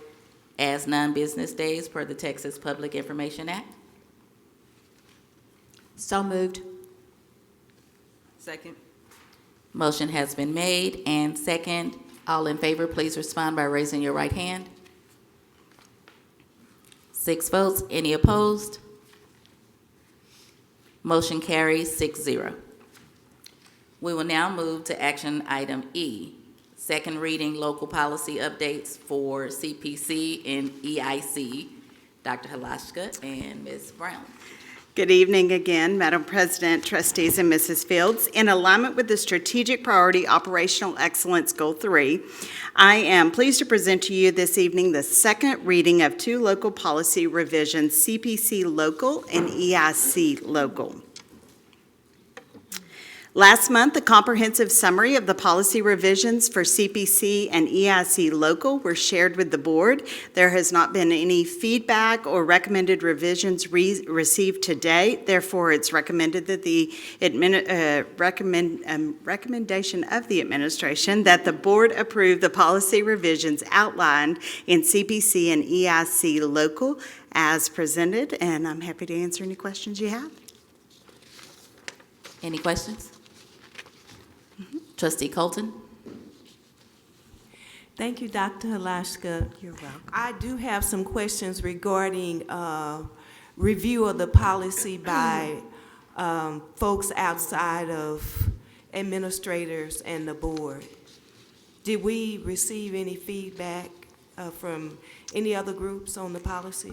as non-business days per the Texas Public Information Act? So moved. Second. Motion has been made and second. All in favor, please respond by raising your right hand. 6 votes. Any opposed? Motion carries 6-0. We will now move to action item E, second reading local policy updates for CPC and EIC. Dr. Halashka and Ms. Brown. Good evening again, Madam President, trustees, and Mrs. Fields. In alignment with the Strategic Priority Operational Excellence Goal 3, I am pleased to present to you this evening the second reading of 2 local policy revisions, CPC Local and EIC Local. Last month, a comprehensive summary of the policy revisions for CPC and EIC Local were shared with the board. There has not been any feedback or recommended revisions received to date. Therefore, it's recommended that the recommendation of the administration that the board approve the policy revisions outlined in CPC and EIC Local as presented, and I'm happy to answer any questions you have. Any questions? Trustee Colton? Thank you, Dr. Halashka. You're welcome. I do have some questions regarding review of the policy by folks outside of administrators and the board. Did we receive any feedback from any other groups on the policy?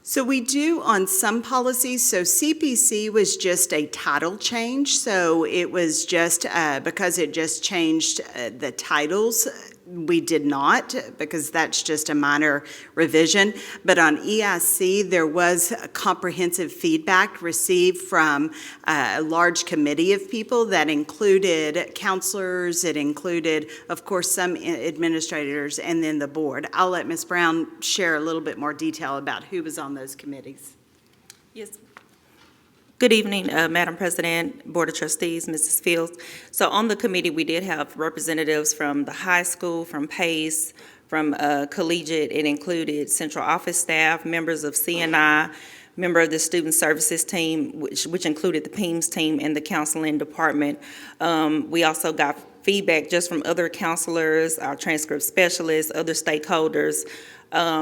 So we do on some policies. So CPC was just a title change. So it was just because it just changed the titles we did not, because that's just a minor revision. But on EIC, there was comprehensive feedback received from a large committee of people that included counselors, it included, of course, some administrators, and then the board. I'll let Ms. Brown share a little bit more detail about who was on those committees. Yes. Good evening, Madam President, Board of Trustees, Mrs. Fields. So on the committee, we did have representatives from the high school, from PACE, from collegiate. It included central office staff, members of CNI, member of the student services team, which included the PEAMS team and the counseling department. We also got feedback just from other counselors, our transcript specialists, other stakeholders,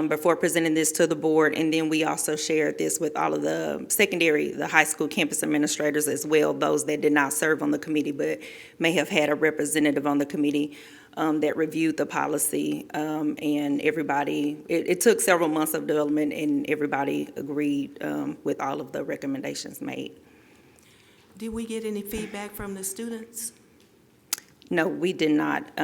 before presenting this to the board. And then we also shared this with all of the the high school campus administrators as well, those that did not serve on the committee but may have had a representative on the committee that reviewed the policy. And everybody, it took several months of development, and everybody agreed with all of the recommendations made. Did we get any feedback from the students? No, we did not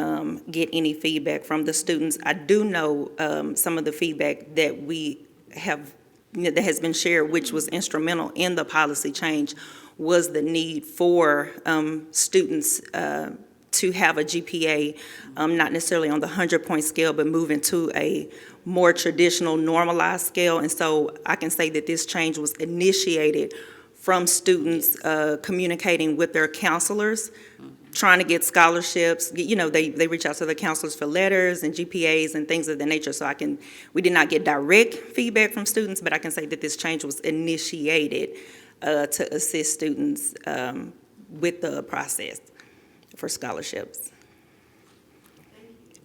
get any feedback from the students. I do know some of the feedback that we have, that has been shared, which was instrumental in the policy change, was the need for students to have a GPA, not necessarily on the 100-point scale, but move into a more traditional normalized scale. And so I can say that this change was initiated from students communicating with their counselors, trying to get scholarships. You know, they reach out to the counselors for letters and GPAs and things of that nature. So we did not get direct feedback from students, but I can say that this change was initiated to assist students with the process for scholarships.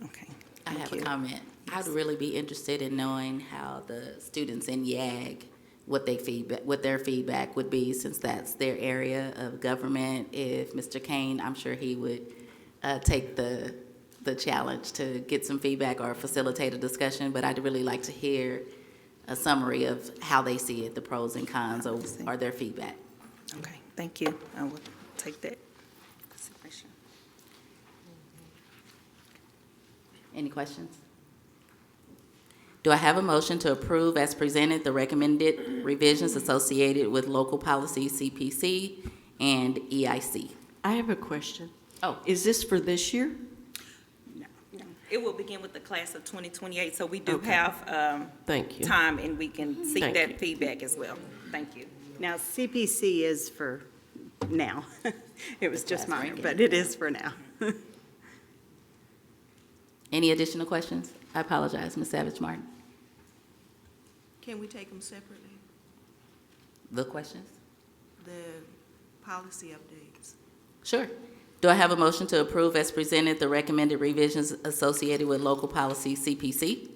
Okay. I have a comment. I'd really be interested in knowing how the students in YAG, what their feedback would be, since that's their area of government. If Mr. Kane, I'm sure he would take the challenge to get some feedback or facilitate a discussion, but I'd really like to hear a summary of how they see it, the pros and cons, or their feedback. Okay, thank you. I will take that consideration. Any questions? Do I have a motion to approve as presented the recommended revisions associated with local policy CPC and EIC? I have a question. Oh. Is this for this year? No. It will begin with the class of 2028, so we do Okay. have Thank you. time, and we can seek Thank that you. feedback as well. Thank you. Now, CPC is for now. It was just That's minor, right. but it is for now. Any additional questions? I apologize, Ms. Savage Martin. Can we take them separately? The questions? The policy updates. Sure. Do I have a motion to approve as presented the recommended revisions associated with local policy CPC?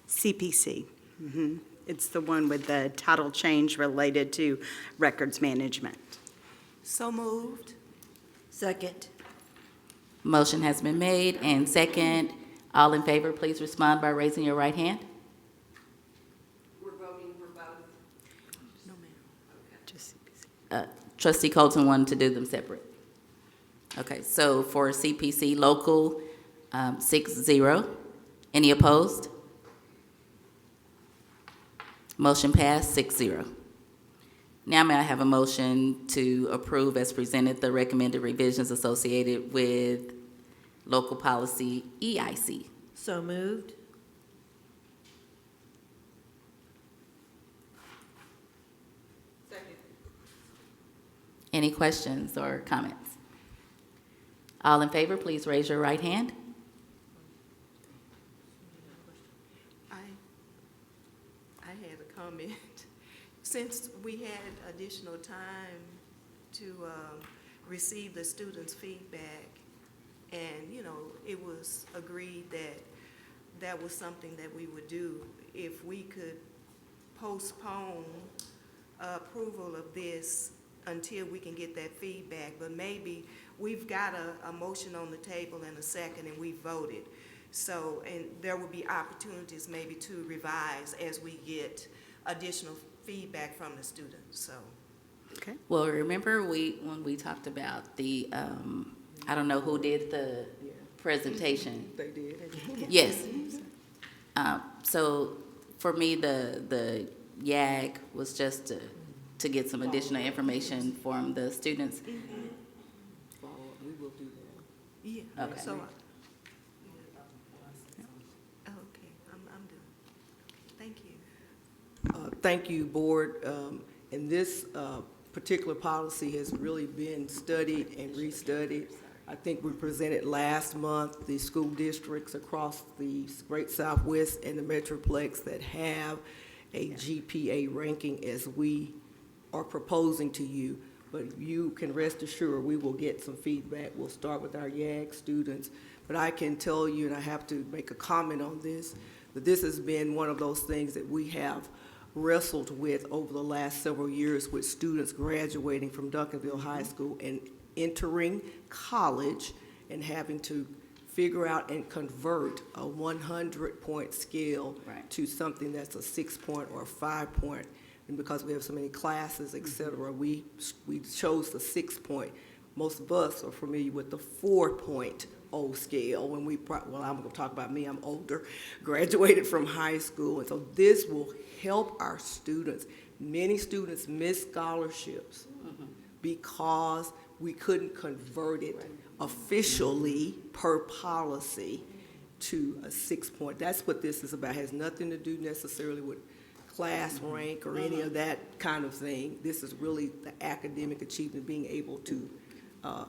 CPC. It's the one with the title change related to records management. So moved. Second. Motion has been made and second. All in favor, please respond by raising your right hand. We're voting for both? No, ma'am. Just CPC. Trustee Colton wanted to do them separate. Okay, so for CPC local, 6-0. Any opposed? Motion passed, 6-0. Now may I have a motion to approve as presented the recommended revisions associated with local policy EIC? So moved. Second. Any questions or comments? All in favor, please raise your right hand. I had a comment. Since we had additional time to receive the students' feedback, and, you know, it was agreed that that was something that we would do, if we could postpone approval of this until we can get that feedback. But maybe we've got a motion on the table and a second, and we voted. So, and there will be opportunities maybe to revise as we get additional feedback from the students, so. Okay. Well, remember when we talked about the I don't know who did the presentation. They did. Yes. So for me, the YAG was just to get some additional information from the students. Follow up, we will do that. Yeah. Okay. So, okay, I'm done. Thank you. Thank you, Board. And this particular policy has really been studied and restudied. I think we presented last month the school districts across the Great Southwest and the Metroplex that have a GPA ranking as we are proposing to you. But you can rest assured, we will get some feedback. We'll start with our YAG students. But I can tell you, and I have to make a comment on this, that this has been one of those things that we have wrestled with over the last several years with students graduating from Duncanville High School and entering college and having to figure out and convert a 100-point scale to something that's a 6-point or a 5-point. And because we have so many classes, et cetera, we chose the 6-point. Most of us are familiar with the 4.0 scale. When well, I'm going to talk about me. I'm older, graduated from high school, and so this will help our students. Many students miss scholarships because we couldn't convert it officially per policy to a 6-point. That's what this is about. It has nothing to do necessarily with class rank or any of that kind of thing. This is really the academic achievement, being able to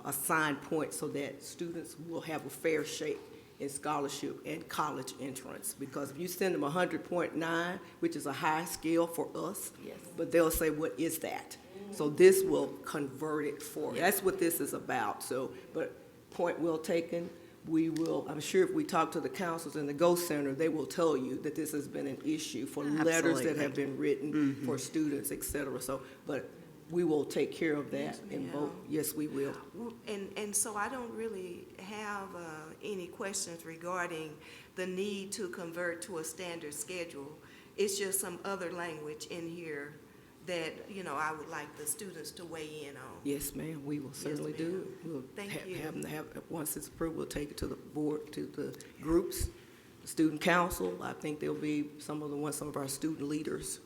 assign points so that students will have a fair shake in scholarship and college entrance. Because if you send them 100.9, which is a high scale for us, but they'll say, what is that? So this will convert it for, that's what this is about. So, but point well taken. We will, I'm sure if we talk to the counselors in the GO Center, they will tell you that this has been an issue for letters that have been written for students, et cetera. So, but we will take care of that and vote. Yes, we will. And so I don't really have any questions regarding the need to convert to a standard schedule. It's just some other language in here that, you know, I would like the students to weigh in on. Yes, ma'am, we will certainly do it. We'll Thank you. have them once it's approved, we'll take it to the board, to the groups, the student council. I think there'll be some of our student leaders.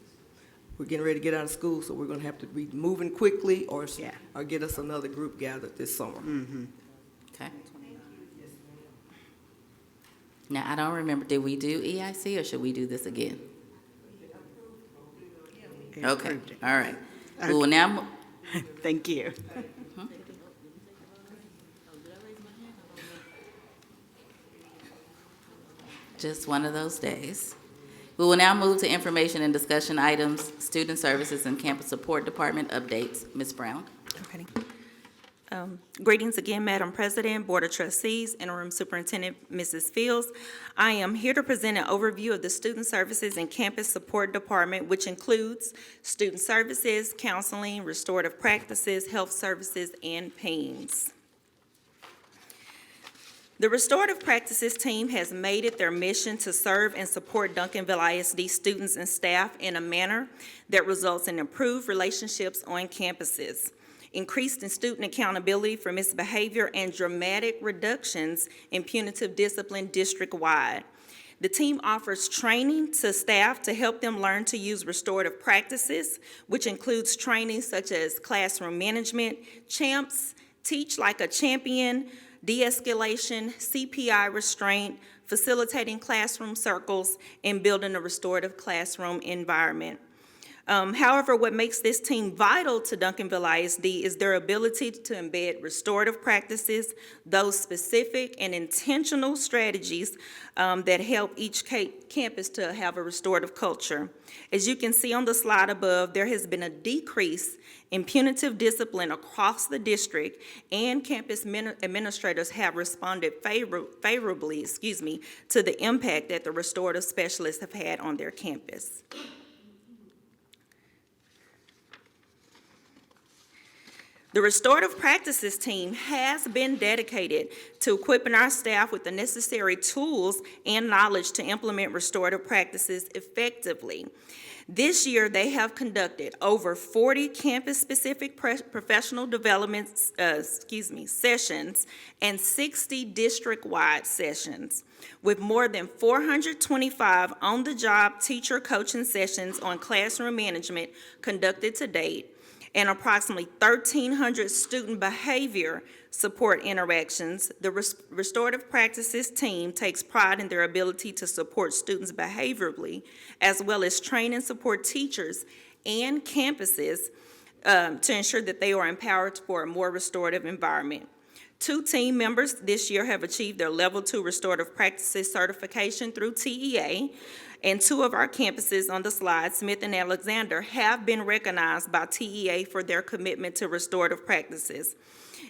We're getting ready to get out of school, so we're gonna have to be moving quickly or get us another group gathered this summer. Okay. Now, I don't remember, did we do EIC or should we do this again? Okay, all right. We will now. Thank you. Just one of those days. We will now move to information and discussion items, student services and campus support department updates. Ms. Brown. Okay. Greetings again, Madam President, Board of Trustees, Interim Superintendent Mrs. Fields. I am here to present an overview of the Student Services and Campus Support Department, which includes student services, counseling, restorative practices, health services, and PAINS. The Restorative Practices team has made it their mission to serve and support Duncanville ISD students and staff in a manner that results in improved relationships on campuses, increased in student accountability for misbehavior, and dramatic reductions in punitive discipline district-wide. The team offers training to staff to help them learn to use restorative practices, which includes training such as classroom management, CHAMPS, Teach Like a Champion, de-escalation, CPI restraint, facilitating classroom circles, and building a restorative classroom environment. However, what makes this team vital to Duncanville ISD is their ability to embed restorative practices, those specific and intentional strategies that help each campus to have a restorative culture. As you can see on the slide above, there has been a decrease in punitive discipline across the district, and campus administrators have responded favorably, to the impact that the restorative specialists have had on their campus. The restorative practices team has been dedicated to equipping our staff with the necessary tools and knowledge to implement restorative practices effectively. This year, they have conducted over 40 campus-specific professional development sessions and 60 district-wide sessions, with more than 425 on-the-job teacher coaching sessions on classroom management conducted to date, and approximately 1,300 student behavior support interactions. The restorative practices team takes pride in their ability to support students behaviorally, as well as train and support teachers and campuses to ensure that they are empowered for a more restorative environment. 2 team members this year have achieved their Level 2 Restorative Practices certification through TEA, and 2 of our campuses on the slide, Smith and Alexander, have been recognized by TEA for their commitment to restorative practices.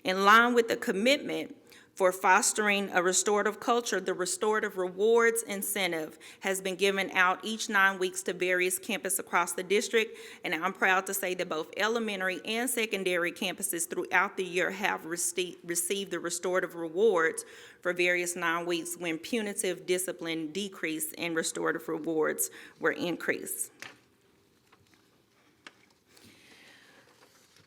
In line with the commitment for fostering a restorative culture, the Restorative Rewards Incentive has been given out each 9 weeks to various campuses across the district, and I'm proud to say that both elementary and secondary campuses throughout the year have received the restorative rewards for various 9 weeks when punitive discipline decreased and restorative rewards were increased.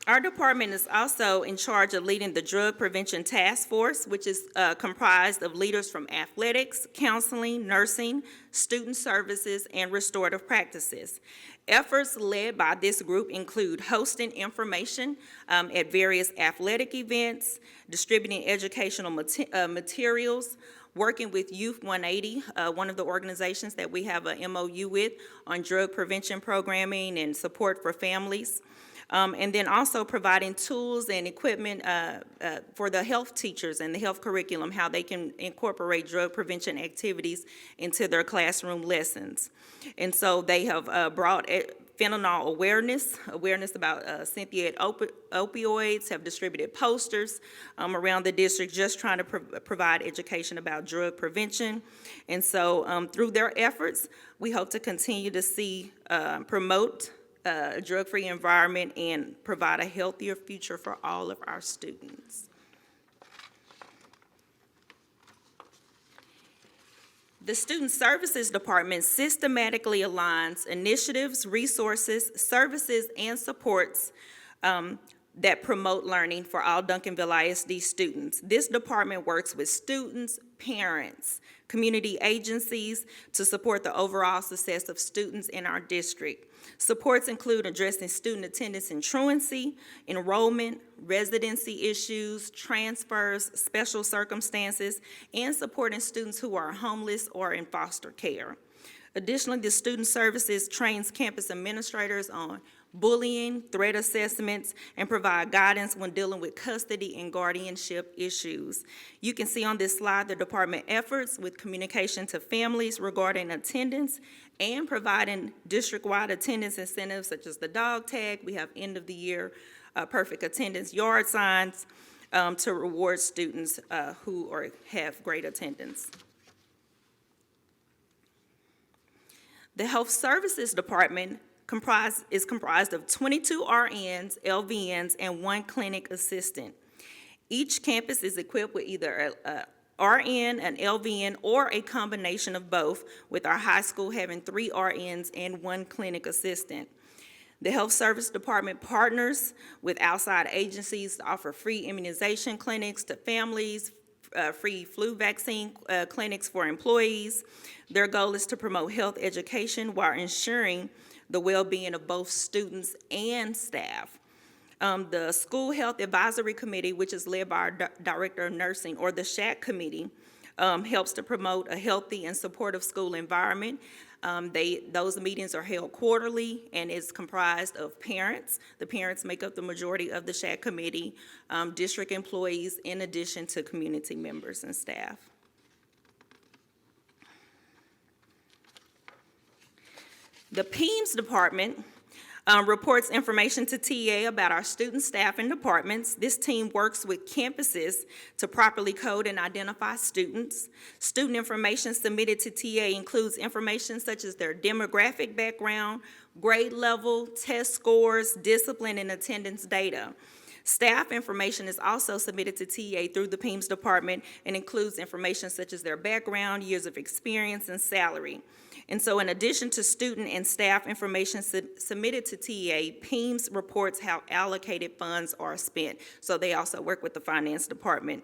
Our department is also in charge of leading the Drug Prevention Task Force, which is comprised of leaders from athletics, counseling, nursing, student services, and restorative practices. Efforts led by this group include hosting information at various athletic events, distributing educational materials, working with Youth 180, one of the organizations that we have a MOU with on drug prevention programming and support for families. And then also providing tools and equipment for the health teachers and the health curriculum, how they can incorporate drug prevention activities into their classroom lessons. And so they have brought fentanyl awareness about synthetic opioids, have distributed posters around the district just trying to provide education about drug prevention. And so through their efforts, we hope to continue to see, promote a drug-free environment and provide a healthier future for all of our students. The Student Services Department systematically aligns initiatives, resources, services, and supports that promote learning for all Duncanville ISD students. This department works with students, parents, community agencies to support the overall success of students in our district. Supports include addressing student attendance and truancy, enrollment, residency issues, transfers, special circumstances, and supporting students who are homeless or in foster care. Additionally, the Student Services trains campus administrators on bullying, threat assessments, and provide guidance when dealing with custody and guardianship issues. You can see on this slide the department efforts with communication to families regarding attendance and providing district-wide attendance incentives such as the dog tag. We have end-of-the-year perfect attendance yard signs to reward students who have great attendance. The Health Services Department is comprised of 22 RNs, LVNs, and 1 clinic assistant. Each campus is equipped with either a RN, an LVN, or a combination of both, with our high school having 3 RNs and 1 clinic assistant. The Health Service Department partners with outside agencies to offer free immunization clinics to families, free flu vaccine clinics for employees. Their goal is to promote health education while ensuring the well-being of both students and staff. The School Health Advisory Committee, which is led by our Director of Nursing, or the SHAC Committee, helps to promote a healthy and supportive school environment. Those meetings are held quarterly and is comprised of parents. The parents make up the majority of the SHAC Committee, district employees, in addition to community members and staff. The PEAMS department reports information to TA about our students, staff, and departments. This team works with campuses to properly code and identify students. Student information submitted to TA includes information such as their demographic background, grade level, test scores, discipline, and attendance data. Staff information is also submitted to TEA through the PEIMS department and includes information such as their background, years of experience, and salary. And so in addition to student and staff information submitted to TEA, PEIMS reports how allocated funds are spent. So they also work with the finance department.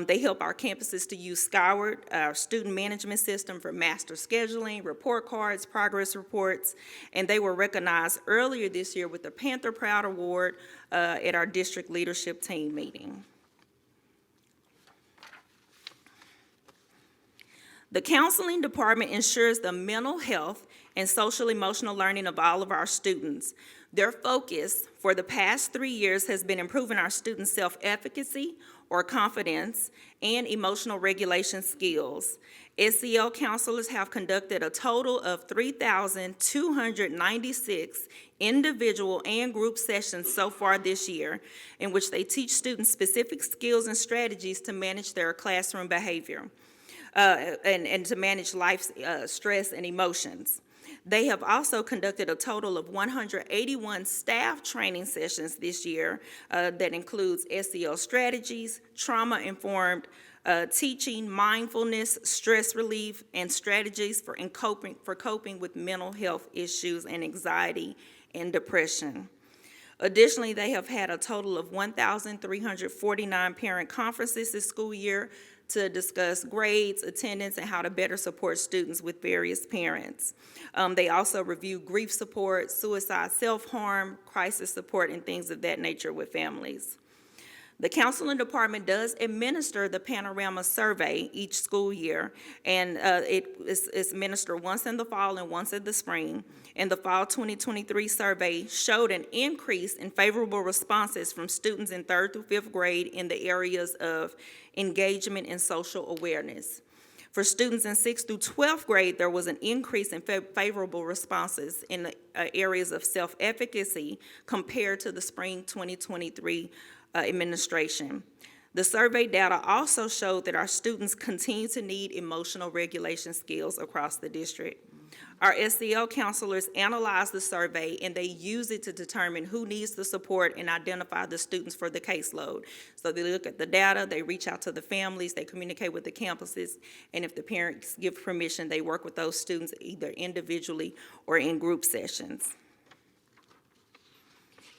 They help our campuses to use Skyward, our student management system, for master scheduling, report cards, progress reports, and they were recognized earlier this year with the Panther Proud Award at our district leadership team meeting. The counseling department ensures the mental health and social emotional learning of all of our students. Their focus for the past 3 years has been improving our students' self-efficacy or confidence and emotional regulation skills. SEL counselors have conducted a total of 3,296 individual and group sessions so far this year, in which they teach students specific skills and strategies to manage their classroom behavior. And to manage life's stress and emotions. They have also conducted a total of 181 staff training sessions this year that includes SEL strategies, trauma-informed teaching, mindfulness, stress relief, and strategies for coping with mental health issues and anxiety and depression. Additionally, they have had a total of 1,349 parent conferences this school year to discuss grades, attendance, and how to better support students with various parents. They also review grief support, suicide, self-harm, crisis support, and things of that nature with families. The counseling department does administer the Panorama Survey each school year, and it is administered once in the fall and once in the spring. And the fall 2023 survey showed an increase in favorable responses from students in 3rd through 5th grade in the areas of engagement and social awareness. For students in 6th through 12th grade, there was an increase in favorable responses in the areas of self-efficacy compared to the spring 2023 administration. The survey data also showed that our students continue to need emotional regulation skills across the district. Our SEL counselors analyze the survey and they use it to determine who needs the support and identify the students for the caseload. So they look at the data, they reach out to the families, they communicate with the campuses, and if the parents give permission, they work with those students either individually or in group sessions.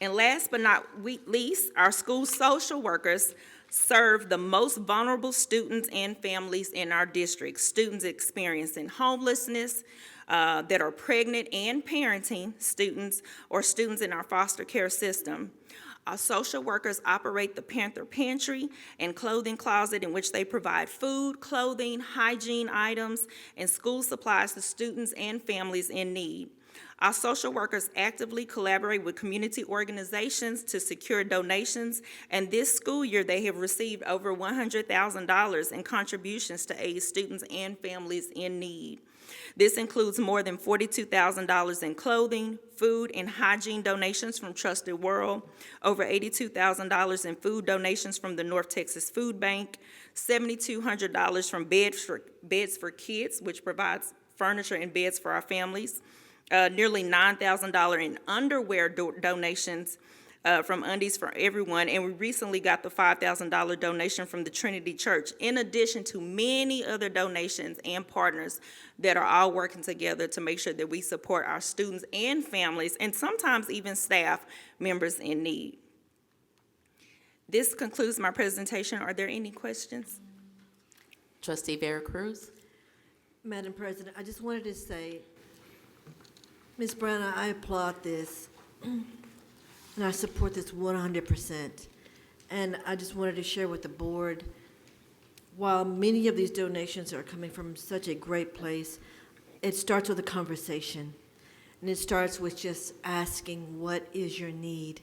And last but not least, our school social workers serve the most vulnerable students and families in our district, students experiencing homelessness, that are pregnant and parenting students, or students in our foster care system. Our social workers operate the Panther Pantry and Clothing Closet, in which they provide food, clothing, hygiene items, and school supplies to students and families in need. Our social workers actively collaborate with community organizations to secure donations, and this school year they have received over $100,000 in contributions to aid students and families in need. This includes more than $42,000 in clothing, food, and hygiene donations from Trusted World, over $82,000 in food donations from the North Texas Food Bank, $7,200 from Beds for Kids, which provides furniture and beds for our families, nearly $9,000 in underwear donations from Undies for Everyone, and we recently got the $5,000 donation from the Trinity Church, in addition to many other donations and partners that are all working together to make sure that we support our students and families, and sometimes even staff members in need. This concludes my presentation. Are there any questions? Trustee Vera Cruz. Madam President, I just wanted to say, Ms. Brown, I applaud this, and I support this 100%. And I just wanted to share with the board, while many of these donations are coming from such a great place, it starts with a conversation. And it starts with just asking, what is your need?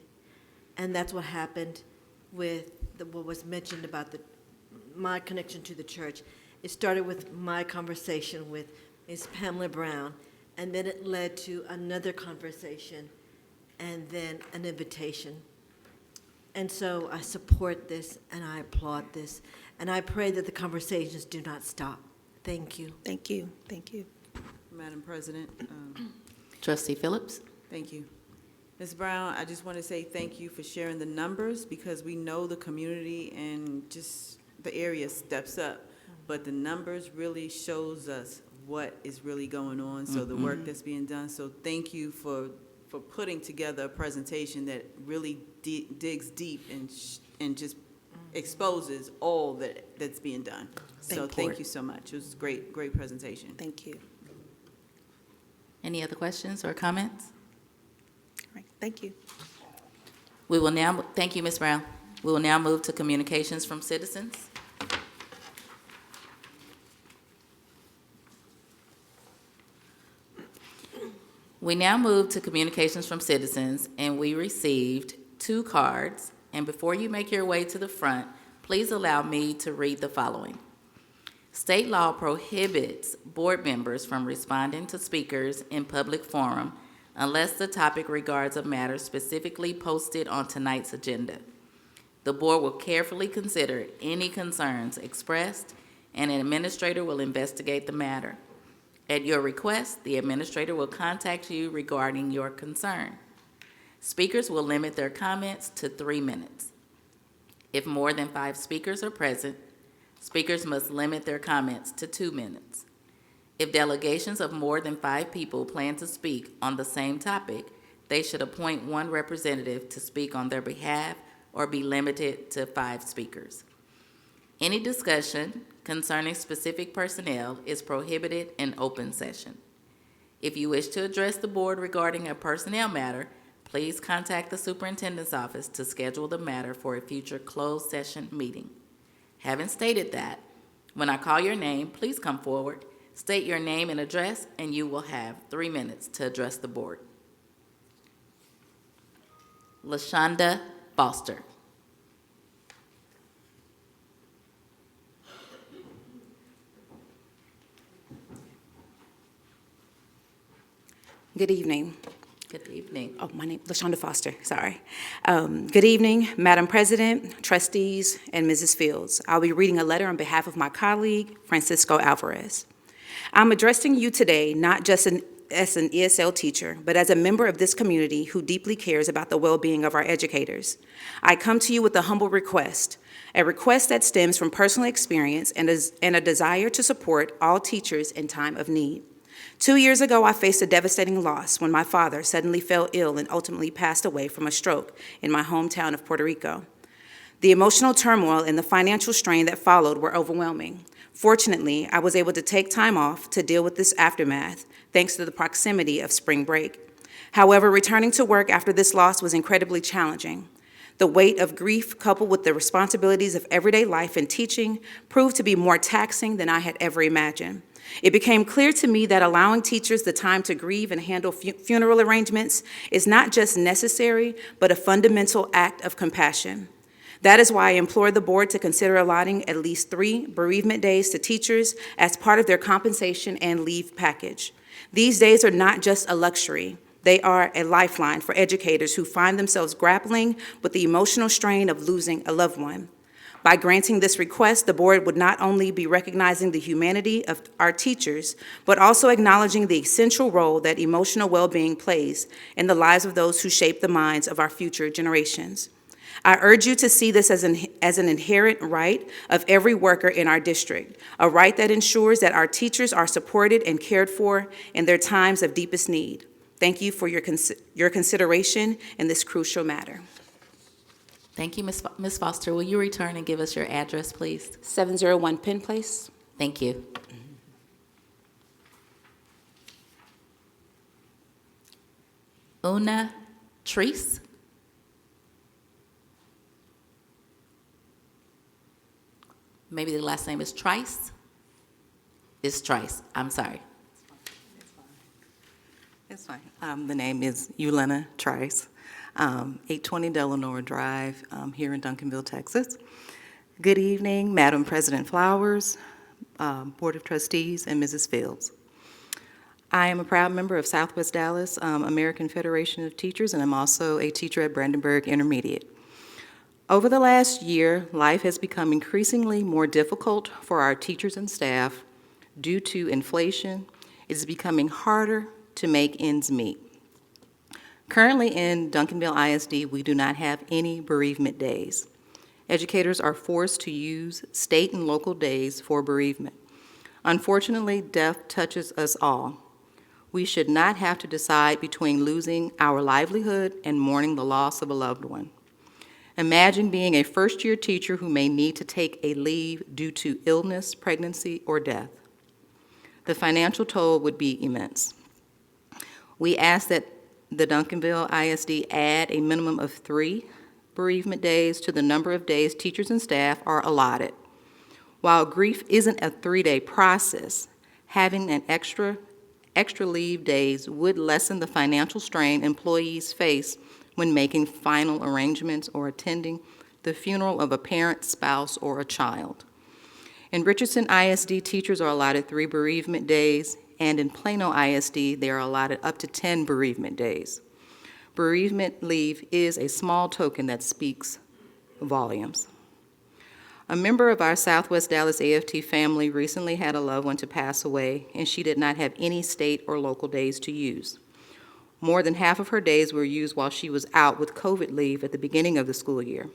And that's what happened with what was mentioned about my connection to the church. It started with my conversation with Ms. Pamela Brown, and then it led to another conversation, and then an invitation. And so I support this, and I applaud this, and I pray that the conversations do not stop. Thank you. Thank you. Thank you. Madam President, Trustee Phillips. thank you. Ms. Brown, I just want to say thank you for sharing the numbers, because we know the community and just the area steps up. But the numbers really shows us what is really going on, so the work that's being done. So thank you for putting together a presentation that really digs deep and just exposes all that's being done. So thank you so much. It was a great presentation. Thank you. Any other questions or comments? All right, thank you. We will now, thank you, Ms. Brown. We will now move to communications from citizens. We now move to communications from citizens, and we received 2 cards. And before you make your way to the front, please allow me to read the following. State law prohibits board members from responding to speakers in public forum unless the topic regards a matter specifically posted on tonight's agenda. The board will carefully consider any concerns expressed, and an administrator will investigate the matter. At your request, the administrator will contact you regarding your concern. Speakers will limit their comments to 3 minutes. If more than 5 speakers are present, speakers must limit their comments to 2 minutes. If delegations of more than 5 people plan to speak on the same topic, they should appoint 1 representative to speak on their behalf or be limited to 5 speakers. Any discussion concerning specific personnel is prohibited in open session. If you wish to address the board regarding a personnel matter, please contact the superintendent's office to schedule the matter for a future closed session meeting. Having stated that, when I call your name, please come forward, state your name and address, and you will have 3 minutes to address the board. LaShonda Foster. Good evening. Good evening. Oh, my name is LaShonda Foster, sorry. Good evening, Madam President, trustees, and Mrs. Fields. I'll be reading a letter on behalf of my colleague, Francisco Alvarez. I'm addressing you today not just as an ESL teacher, but as a member of this community who deeply cares about the well-being of our educators. I come to you with a humble request, a request that stems from personal experience and a desire to support all teachers in time of need. 2 years ago, I faced a devastating loss when my father suddenly fell ill and ultimately passed away from a stroke in my hometown of Puerto Rico. The emotional turmoil and the financial strain that followed were overwhelming. Fortunately, I was able to take time off to deal with this aftermath, thanks to the proximity of spring break. However, returning to work after this loss was incredibly challenging. The weight of grief, coupled with the responsibilities of everyday life and teaching, proved to be more taxing than I had ever imagined. It became clear to me that allowing teachers the time to grieve and handle funeral arrangements is not just necessary, but a fundamental act of compassion. That is why I implore the board to consider allotting at least 3 bereavement days to teachers as part of their compensation and leave package. These days are not just a luxury. They are a lifeline for educators who find themselves grappling with the emotional strain of losing a loved one. By granting this request, the board would not only be recognizing the humanity of our teachers, but also acknowledging the essential role that emotional well-being plays in the lives of those who shape the minds of our future generations. I urge you to see this as an inherent right of every worker in our district, a right that ensures that our teachers are supported and cared for in their times of deepest need. Thank you for your consideration in this crucial matter. Thank you, Ms. Foster. Will you return and give us your address, please? 701 Penn Place. Thank you. Una Treese. Maybe the last name is Trice? It's Trice. I'm sorry. It's fine. The name is Yulena Trice, 820 Delano Drive, here in Duncanville, Texas. Good evening, Madam President Flowers, Board of Trustees, and Mrs. Fields. I am a proud member of Southwest Dallas American Federation of Teachers, and I'm also a teacher at Brandenburg Intermediate. Over the last year, life has become increasingly more difficult for our teachers and staff due to inflation. It is becoming harder to make ends meet. Currently in Duncanville ISD, we do not have any bereavement days. Educators are forced to use state and local days for bereavement. Unfortunately, death touches us all. We should not have to decide between losing our livelihood and mourning the loss of a loved one. Imagine being a first-year teacher who may need to take a leave due to illness, pregnancy, or death. The financial toll would be immense. We ask that the Duncanville ISD add a minimum of 3 bereavement days to the number of days teachers and staff are allotted. While grief isn't a 3-day process, having an extra leave days would lessen the financial strain employees face when making final arrangements or attending the funeral of a parent, spouse, or a child. In Richardson ISD, teachers are allotted 3 bereavement days, and in Plano ISD, they are allotted up to 10 bereavement days. Bereavement leave is a small token that speaks volumes. A member of our Southwest Dallas AFT family recently had a loved one to pass away, and she did not have any state or local days to use. More than half of her days were used while she was out with COVID leave at the beginning of the school year.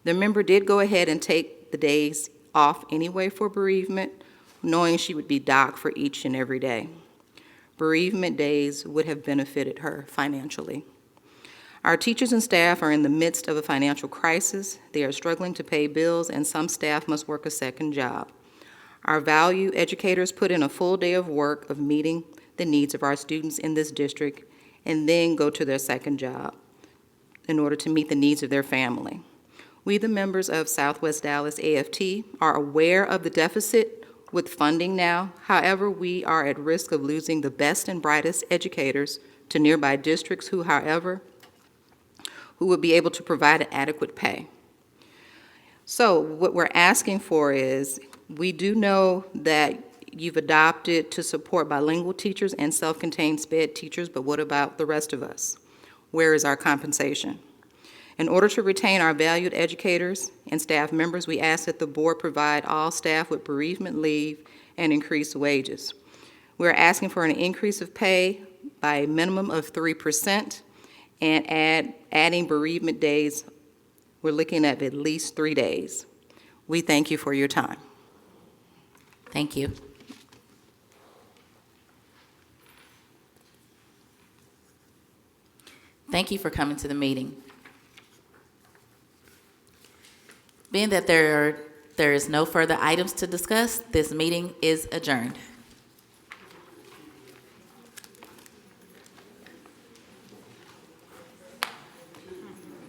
The member did go ahead and take the days off anyway for bereavement, knowing she would be docked for each and every day. Bereavement days would have benefited her financially. Our teachers and staff are in the midst of a financial crisis. They are struggling to pay bills, and some staff must work a second job. Our value educators put in a full day of work of meeting the needs of our students in this district and then go to their second job in order to meet the needs of their family. We, the members of Southwest Dallas AFT, are aware of the deficit with funding now. However, we are at risk of losing the best and brightest educators to nearby districts who would be able to provide an adequate pay. So what we're asking for is, we do know that you've adopted to support bilingual teachers and self-contained SPED teachers, but what about the rest of us? Where is our compensation? In order to retain our valued educators and staff members, we ask that the board provide all staff with bereavement leave and increased wages. We're asking for an increase of pay by a minimum of 3% and adding bereavement days. We're looking at least 3 days. We thank you for your time. Thank you. Thank you for coming to the meeting. Being that there is no further items to discuss, this meeting is adjourned.